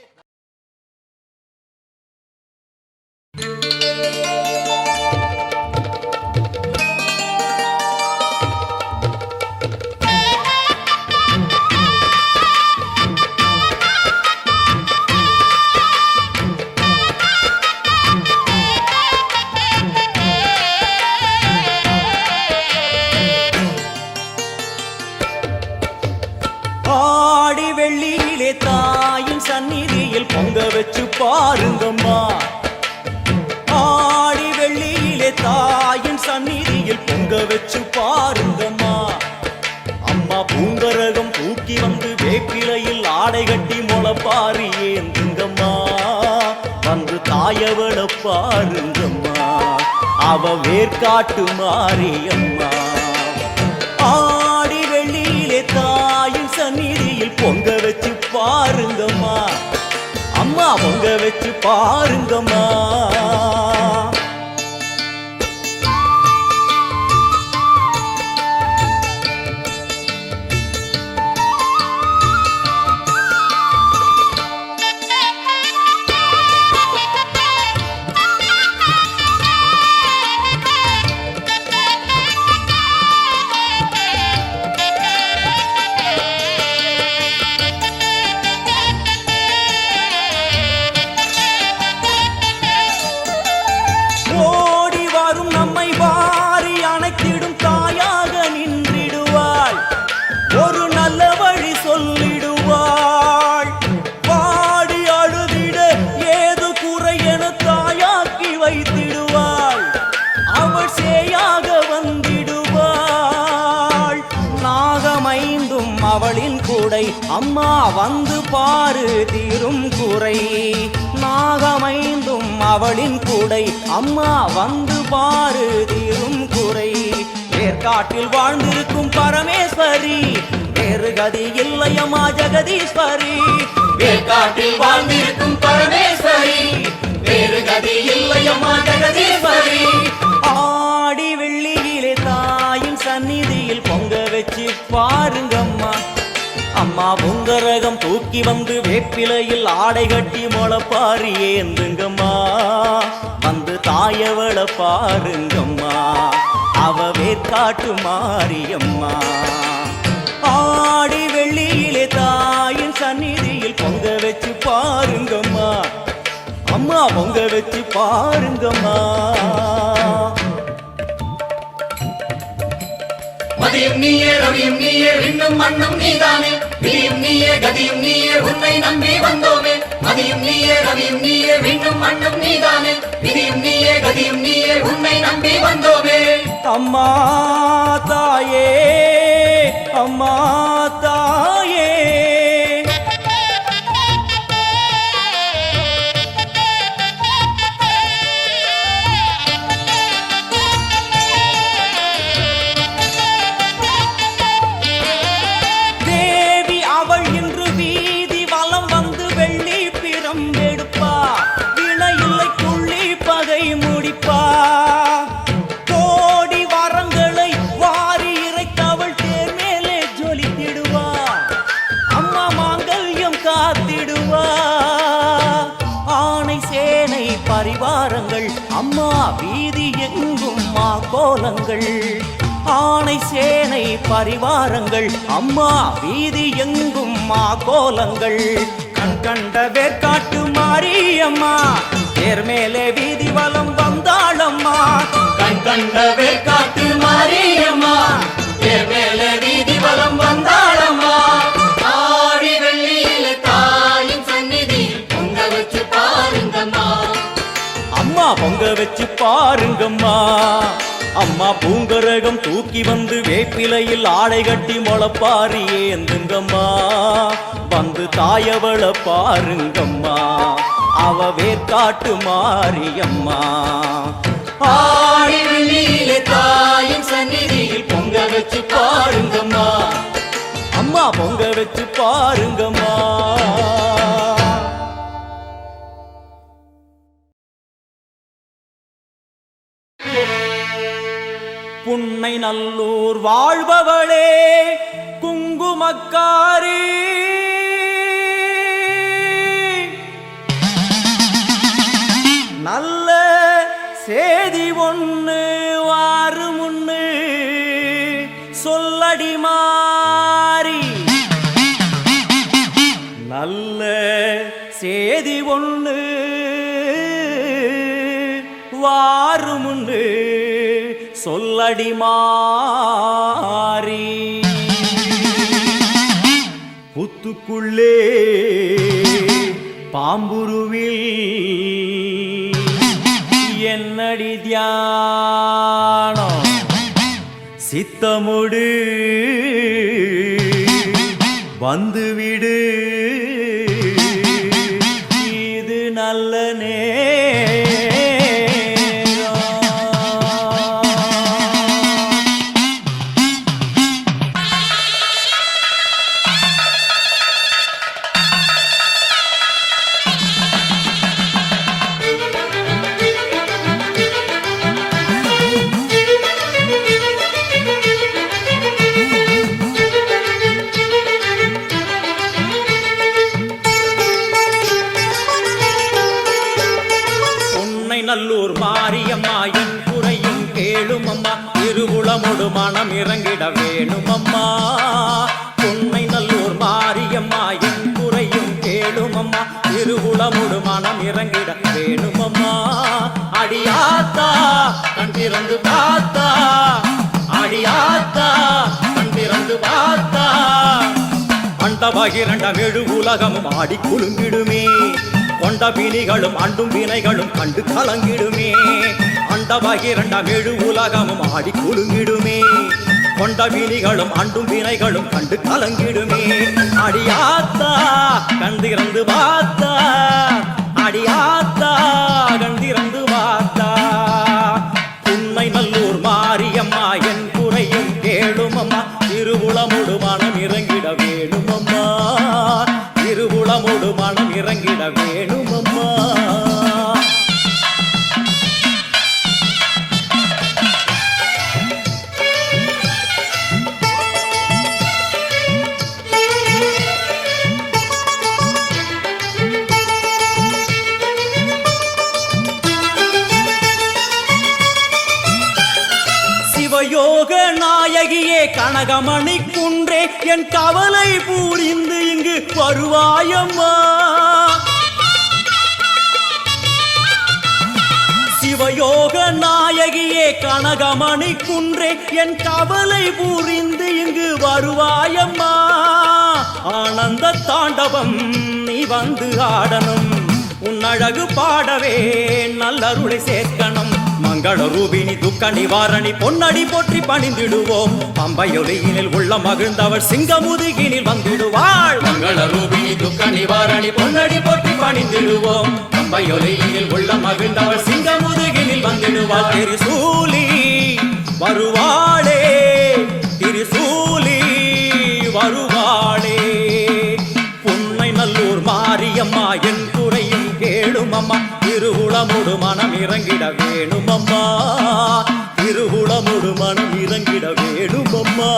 ஆடி வெள்ளியிலே தாயின் சந்நிதியில் பொங்க வச்சு பாருங்கம்மா ஆடி வெள்ளியிலே தாயின் சந்நிதியில் பொங்க வச்சு பாருங்கம்மா அம்மா பூங்கரகம் தூக்கி வந்து வேப்பிலையில் ஆடை கட்டி முளப்பாரி ஏந்துங்கம்மா வந்து தாயவள பாருங்கம்மா அவ வேர்காட்டு மாரியம்மா ஆடி வெள்ளியிலே தாயின் சந்நிதியில் பொங்க வச்சு பாருங்கம்மா அம்மா பொங்க வச்சு பாருங்கம்மா அம்மா வந்து பாரு தீரும் குறை நாகமைந்தும் அவளின் குடை அம்மா வந்து பாரு தீரும் குறை வேர்காட்டில் வாழ்ந்திருக்கும் பரமேஸ்வரி வேறு கதி இல்லையம்மா ஜெகதீஸ்வரி வேர்காட்டில் வாழ்ந்திருக்கும் பரமேஸ்வரி வேறு கதி இல்லையம்மா ஜெகதீஸ்வரி ஆடி வெள்ளியிலே தாயின் சந்நிதியில் பொங்க வச்சு பாருங்கம்மா அம்மா பொங்கரகம் தூக்கி வந்து வேப்பிலையில் ஆடை கட்டி முளைப்பாரி ஏந்துங்கம்மா வந்து தாயவள பாருங்கம்மா அவ வேர்காட்டு மாரியம்மா ஆடி வெள்ளியிலே தாயின் சந்நிதியில் பொங்க வச்சு பாருங்கம்மா அம்மா பொங்க வச்சு பாருங்கம்மா மதியும் நீயே ரவியும் நீயே விண்ணும் மண்ணும் நீதானே விதியும் நீயே கதியும் நீயே உன்னை நம்பி வந்தோமே மதியும் நீயே ரவியும் நீயே விண்ணும் மண்ணும் நீதானே விதியும் நீயே கதியும் நீயே உன்னை நம்பி வந்தோமே அம்மா தாயே அம்மா தாயே தேவி அவள் இன்று வீதி வலம் வந்து வெள்ளி பிரம்பெடுப்பா வினையில்லை துள்ளி பகை முடிப்பா கோடி வரங்களை வாரி இறைத்தவள் தேர் மேலே ஜொலித்திடுவா அம்மா மாங்கல்யம் காத்திடுவா ஆணை சேனை பரிவாரங்கள் அம்மா வீதி எங்கும் மா கோலங்கள் ஆணை சேனை பரிவாரங்கள் அம்மா வீதி எங்கும் மா கோலங்கள் கண் கண்ட வேர்காட்டு மாரியம்மா தேர் மேலே வீதி வலம் வந்தாளம்மா கண் கண்ட வேர்காட்டு மாரியம்மா தேர் மேலே வீதி வலம் வந்தாளம்மா ஆடி வெள்ளியில தாயின் சந்நிதி பொங்க வச்சு பாருங்கம்மா அம்மா பொங்க வச்சு பாருங்கம்மா அம்மா பூங்கரகம் தூக்கி வந்து வேப்பிலையில் ஆடை கட்டி முளைப்பாரி ஏந்துங்கம்மா வந்து தாயவள பாருங்கம்மா அவ வேர்காட்டு மாரியம்மா ஆடி வெள்ளியில தாயின் சந்நிதியில் பொங்க வச்சு பாருங்கம்மா அம்மா பொங்க வச்சு பாருங்கம்மா புன்னை நல்லூர் வாழ்பவளே குங்குமக்காரி நல்ல சேதி ஒண்ணு வாரு முன்னு சொல்லடி மாறி நல்ல சேதி ஒண்ணு வாரு முன்னு சொல்லடி மாறி புத்துக்குள்ளே பாம்புருவில் என்னடி தியானம் சித்தமுடு வந்துவிடு இது நல்ல நல்லூர் மாரியம்மா என் குறையும் கேளும் அம்மா திருவுளமொடு மனம் இறங்கிட வேணும் அம்மா உன்னை நல்லூர் மாரியம்மா என் குறையும் கேளும் அம்மா திருவுளமொடு மனம் இறங்கிட வேணும் அம்மா அடியாத்தா கண் திறந்து பார்த்தா அடியாத்தா கண் திறந்து பார்த்தா அண்டபகிரண்டம் எழு உலகமும் ஆடி குலுங்கிடுமே கொண்ட பிணிகளும் அண்டும் வினைகளும் கண்டு கலங்கிடுமே அண்டபகிரண்டம் எழு உலகமும் ஆடி குலுங்கிடுமே கொண்ட வினிகளும் அண்டும் வினைகளும் கண்டு கலங்கிடுமே. அடியாத்தா கண்டிறந்து பார்த்தா, அடியாத்தா கண்டிறந்து பார்த்தா, உண்மை நல்லூர் மாரியம்மா என் குறையும் கேளுமம்மா, திருவுளமுடு மனம் இறங்கிட வேணுமம்மா, திருவுளமுடு மனம் இறங்கிட வேணுமம்மா. யோக நாயகியே கனகமணி குன்றே என் கவலை பூரிந்து இங்கு வருவாயம்மா. சிவயோக நாயகியே கனகமணி குன்றே என் கவலை பூரிந்து இங்கு வருவாயம்மா. ஆனந்த தாண்டவம் நீ வந்து ஆடணும், உன் அழகு பாடவே நல்லருளை சேர்க்கணும். மங்கள ரூபினி துக்க நிவாரணி பொன்னடி போற்றி பணிந்திடுவோம். பம்பையொலியினில் உள்ள மகிழ்ந்தவள் சிங்கமுதுகினில் வந்திடுவாள். மங்கள ரூபினி துக்க நிவாரணி பொன்னடி போற்றி பணிந்திடுவோம். பம்பையொலியினில் உள்ள மகிழ்ந்தவள் சிங்கமுதுகினில் வந்திடுவாள். திரிசூலி வருவாளே, திரிசூலி வருவாளே, புன்னை நல்லூர் மாரியம்மா என் குறையும் கேளுமம்மா, திருவுளமுடு மனம் இறங்கிட வேணுமம்மா, திருவுளமுடு மனம் இறங்கிட வேணுமம்மா.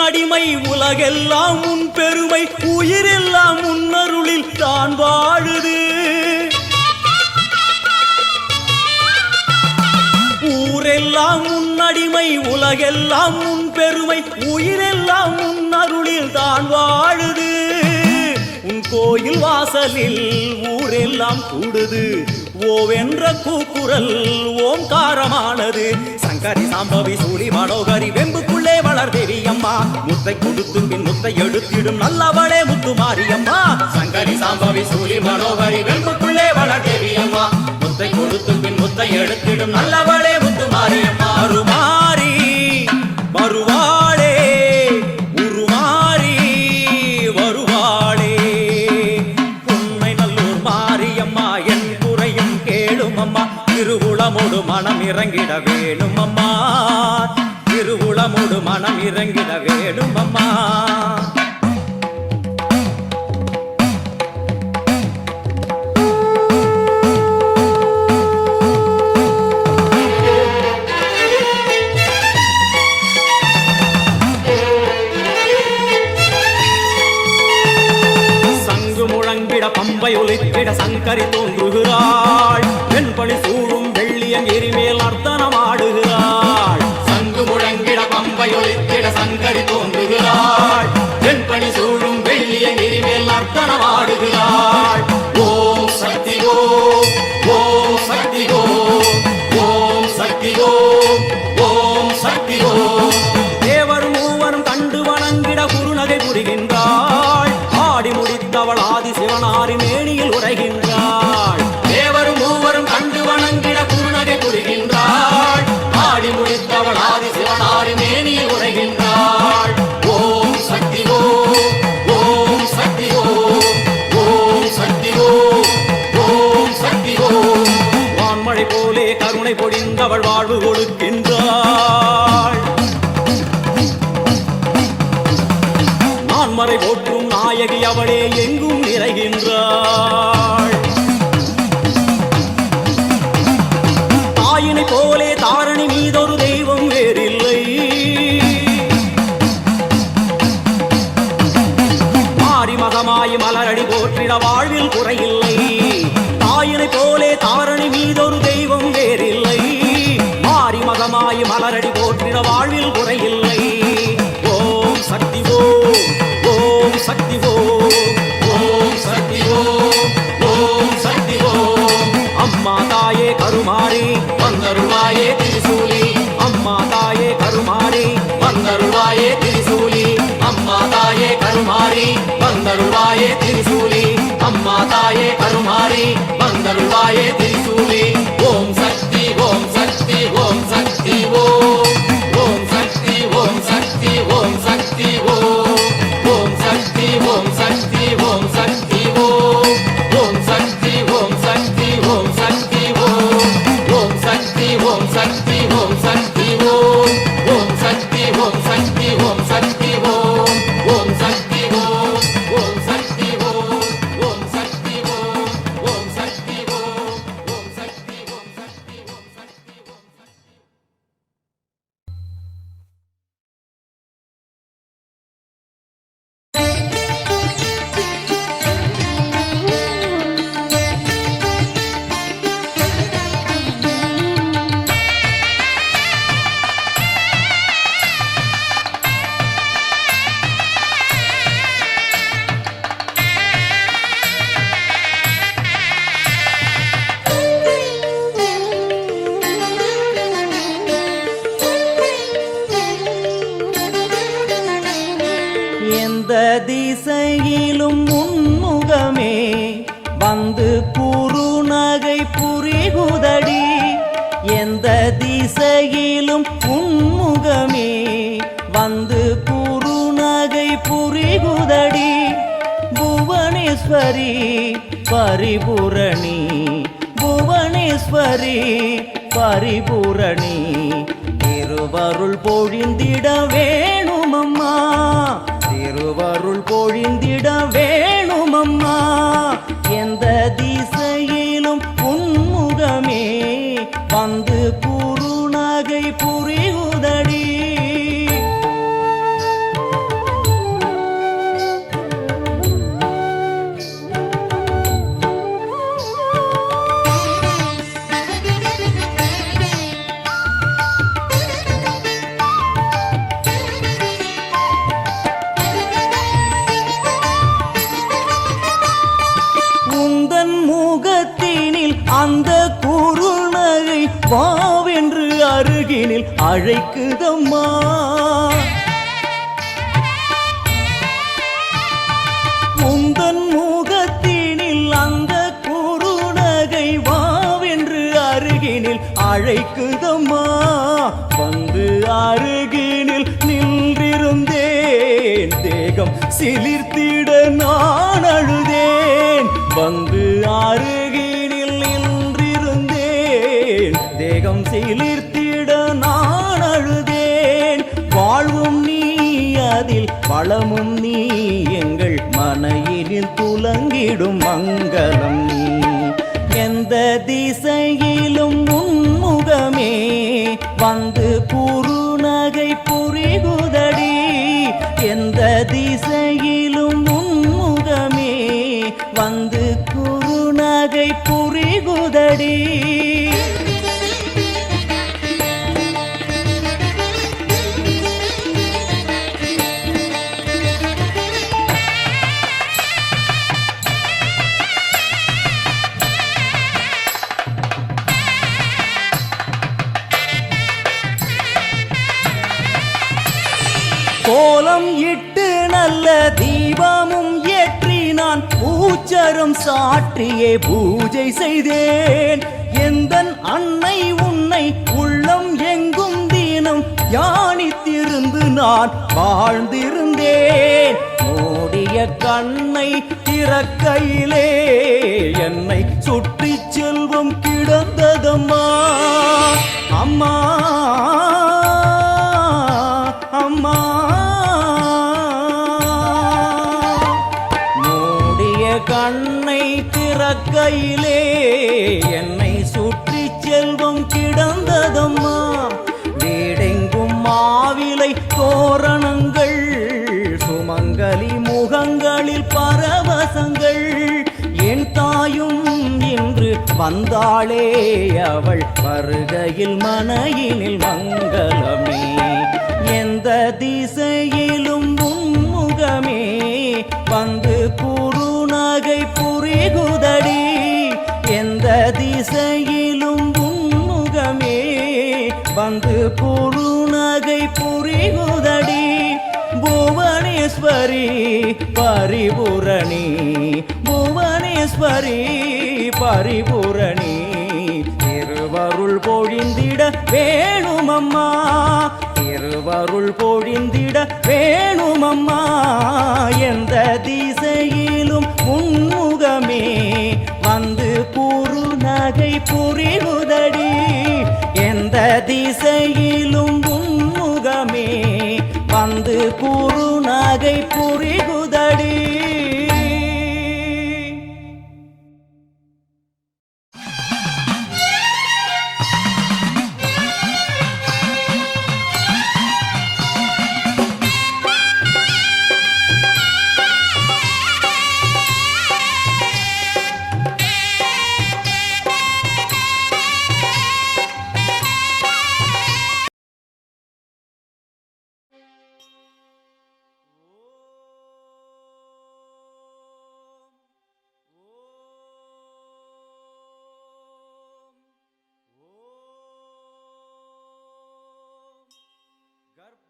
அடிமை உலகெல்லாம் உன் பெருமை, உயிரெல்லாம் உன்னருளில் தான் வாழுது. ஊரெல்லாம் உன்னடிமை உலகெல்லாம் உன் பெருமை, உயிரெல்லாம் உன்னருளில் தான் வாழுது. உன் கோயில் வாசலில் ஊரெல்லாம் கூடுது, ஓவென்ற கூக்குரல் ஓம்காரமானது. சங்கரி சாம்பவி சூழி மனோகரி வெம்புக்குள்ளே வளர் தேவி அம்மா, முத்தை கொடுத்து பின் முத்தை எடுத்திடும் நல்லவளே முத்து மாரியம்மா. சங்கரி சாம்பவி சூழி மனோகரி வெம்புக்குள்ளே வளர் தேவி அம்மா, முத்தை கொடுத்து பின் முத்தை எடுத்திடும் நல்லவளே முத்து மாரியம்மா. அருமாரி வருவாளே, உருமாறி வருவாளே, உன்னை நல்லூர் மாரியம்மா என் குறையும் கேளுமம்மா, திருவுளமுடு மனம் இறங்கிட வேணுமம்மா, திருவுளமுடு மனம் இறங்கிட வேணுமம்மா. சங்கு முழங்கிட பம்பை ஒலித்திட சங்கரி தோன்றுகிறாள், வெண்பணி சூடும் வெள்ளியம் எரிமேல் நர்த்தனம் ஆடுகிறாள். சங்கு முழங்கிட பம்பை ஒலித்திட சங்கரி தோன்றுகிறாள், வெண்பணி சூடும் வெள்ளியம் எரிமேல் நர்த்தனம் ஆடுகிறாள். ஓம் சக்தி ஓம், ஓம் சக்தி ஓம், ஓம் சக்தி ஓம், ஓம் சக்தி ஓம். தேவரும் மூவரும் கண்டு வணங்கிட குருநகை புரிகின்றாள், ஆடி முடித்தவள் ஆதி சிவனாரி மேனியில் உரைகின்றாள். தேவரும் மூவரும் கண்டு வணங்கிட குருநகை புரிகின்றாள், ஆடி முடித்தவள் ஆதி சிவனாரி மேனியில் உரைகின்றாள். ஓம் சக்தி ஓம், ஓம் சக்தி ஓம், ஓம் சக்தி ஓம், ஓம் சக்தி ஓம். வான்மழை போலே கருணை பொழிந்தவள் வாழ்வு கொடுக்கின்றாள், நான்மறை போற்றும் நாயகி அவளே எங்கும் நிறைகின்றாள். தாயினை போலே தாரணி மீதொரு தெய்வம் வேறில்லை, மாறி மகமாய் மலரடி போற்றிட வாழ்வில் குறையில்லை. தாயினை போலே தாரணி மீதொரு தெய்வம் வேறில்லை, மாறி மகமாய் மலரடி போற்றிட வாழ்வில் குறையில்லை. ஓம் சக்தி ஓம், ஓம் சக்தி ஓம், ஓம் வந்தருள்வாயே திரிசூலி அம்மா தாயே கருமாரி வந்தருள்வாயே திரிசூலி ஓம் சக்தி ஓம் சக்தி ஓம் சக்தி ஓம் ஓம் சக்தி ஓம் சக்தி ஓம் சக்தி ஓம் ஓம் சக்தி ஓம் சக்தி ஓம் சக்தி ஓம் ஓம் சக்தி ஓம் சக்தி ஓம் சக்தி ஓம் ஓம் சக்தி ஓம் சக்தி ஓம் சக்தி ஓம் ஓம் சக்தி ஓம் சக்தி ஓம் சக்தி ஓம் ஓம் சக்தி ஓம் ஓம் சக்தி ஓம் ஓம் சக்தி ஓம் ஓம் சக்தி ஓம் ஓம் சக்தி ஓம் சக்தி ஓம் சக்தி ஓம் எந்த திசையிலும் உன்முகமே வந்து குறுநகை புரிகுதடி எந்த திசையிலும் உன்முகமே வந்து குறுநகை புரிகுதடி புவனேஸ்வரி பரிபூரணி புவனேஸ்வரி பரிபூரணி திருவருள் பொழிந்திட வேணுமம்மா திருவருள் பொழிந்திட வேணுமம்மா எந்த திசையிலும் உன்முகமே வந்து குறுநகை புரியுதடி உந்தன் முகத்தினில் அந்த குறுநகை வாவென்று அருகினில் அழைக்குதம்மா உந்தன் முகத்தினில் அந்த குறுநகை வாவென்று அருகினில் அழைக்குதம்மா வந்து அருகினில் நின்றிருந்தேன் தேகம் சிலிர்த்திட நான் அழுதேன் வந்து அருகினில் நின்றிருந்தேன் தேகம் சிலிர்த்திட நான் அழுதேன் வாழ்வும் நீ அதில் வளமும் நீ எங்கள் மனையினில் துலங்கிடும் மங்களம் நீ எந்த திசையிலும் உன்முகமே வந்து குறுநகை புரிகுதடி எந்த திசையிலும் உன்முகமே வந்து குறுநகை புரிகுதடி கோலம் இட்டு நல்ல தீபமும் ஏற்றி நான் பூச்சரம் சாற்றியே பூஜை செய்தேன் எந்தன் அன்னை உன்னை உள்ளம் எங்கும் தினம் தியானித்திருந்து நான் வாழ்ந்திருந்தேன் மூடிய கண்ணை திறக்கையிலே என்னை சுற்றி செல்வம் கிடந்ததம்மா அம்மா அம்மா மூடிய கண்ணை திறக்கையிலே என்னை சுற்றி செல்வம் கிடந்ததம்மா வீடெங்கும் மாவிலை தோரணங்கள் சுமங்கலி முகங்களில் பரவசங்கள் என் தாயும் இன்று வந்தாளே அவள் வருகையில் மனையினில் மங்களமே எந்த திசையிலும் உன்முகமே வந்து குறுநகை புரிகுதடி எந்த திசையிலும் உன்முகமே வந்து குறுநகை புரிகுதடி புவனே புவனேஸ்வரி பரிபூரணி புவனேஸ்வரி பரிபூரணி திருவருள் பொழிந்திட வேணுமம்மா திருவருள் பொழிந்திட வேணுமம்மா எந்த திசையிலும் முன்முகமே வந்து குறுநகை புரிகுதடி எந்த திசையிலும் முன்முகமே வந்து குறுநகை புரிகுதடி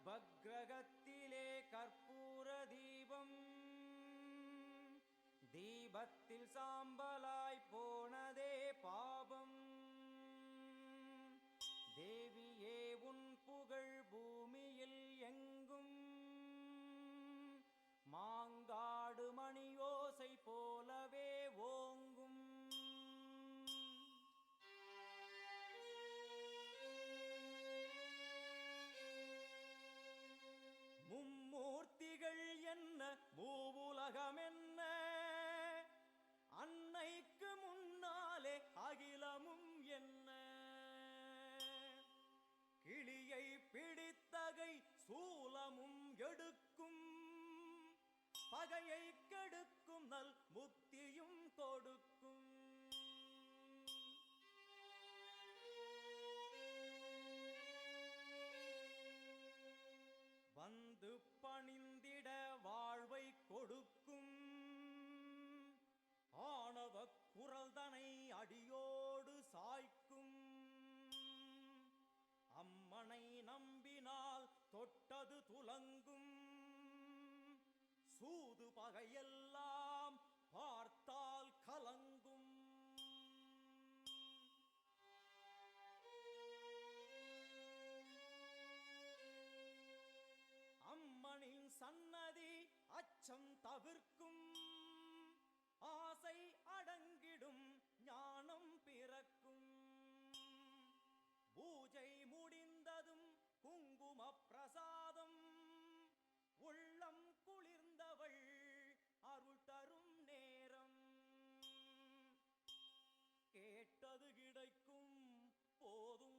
கர்ப்பகிரகத்திலே கற்பூர தீபம் தீபத்தில் சாம்பலாய் போனதே பாபம் தேவியே உன் புகழ் பூமியில் எங்கும் மாங்காடு மணியோசை போலவே ஓங்கும் மும்மூர்த்திகள் என்ன மூவுலகம் என்ன அன்னைக்கு முன்னாலே அகிலமும் என்ன கிளியை பிடித்தகை சூலமும் எடுக்கும் பகையை கெடுக்கும் நல் முக்தியும் கொடுக்கும் வந்து பணிந்திட வாழ்வை கொடுக்கும் ஆணவ குரல்தனை அடியோடு சாய்க்கும் அம்மனை நம்பினால் தொட்டது துலங்கும் சூது பகையெல்லாம் பார்த்தால் கலங்கும் அம்மனின் சன்னதி அச்சம் தவிர்க்கும் ஆசை அடங்கிடும் ஞானம் பிறக்கும் பூஜை முடிந்ததும் குங்கும பிரசாதம் உள்ளம் குளிர்ந்தவள் அருள் தரும் நேரம் கேட்டது கிடைக்கும் போதும்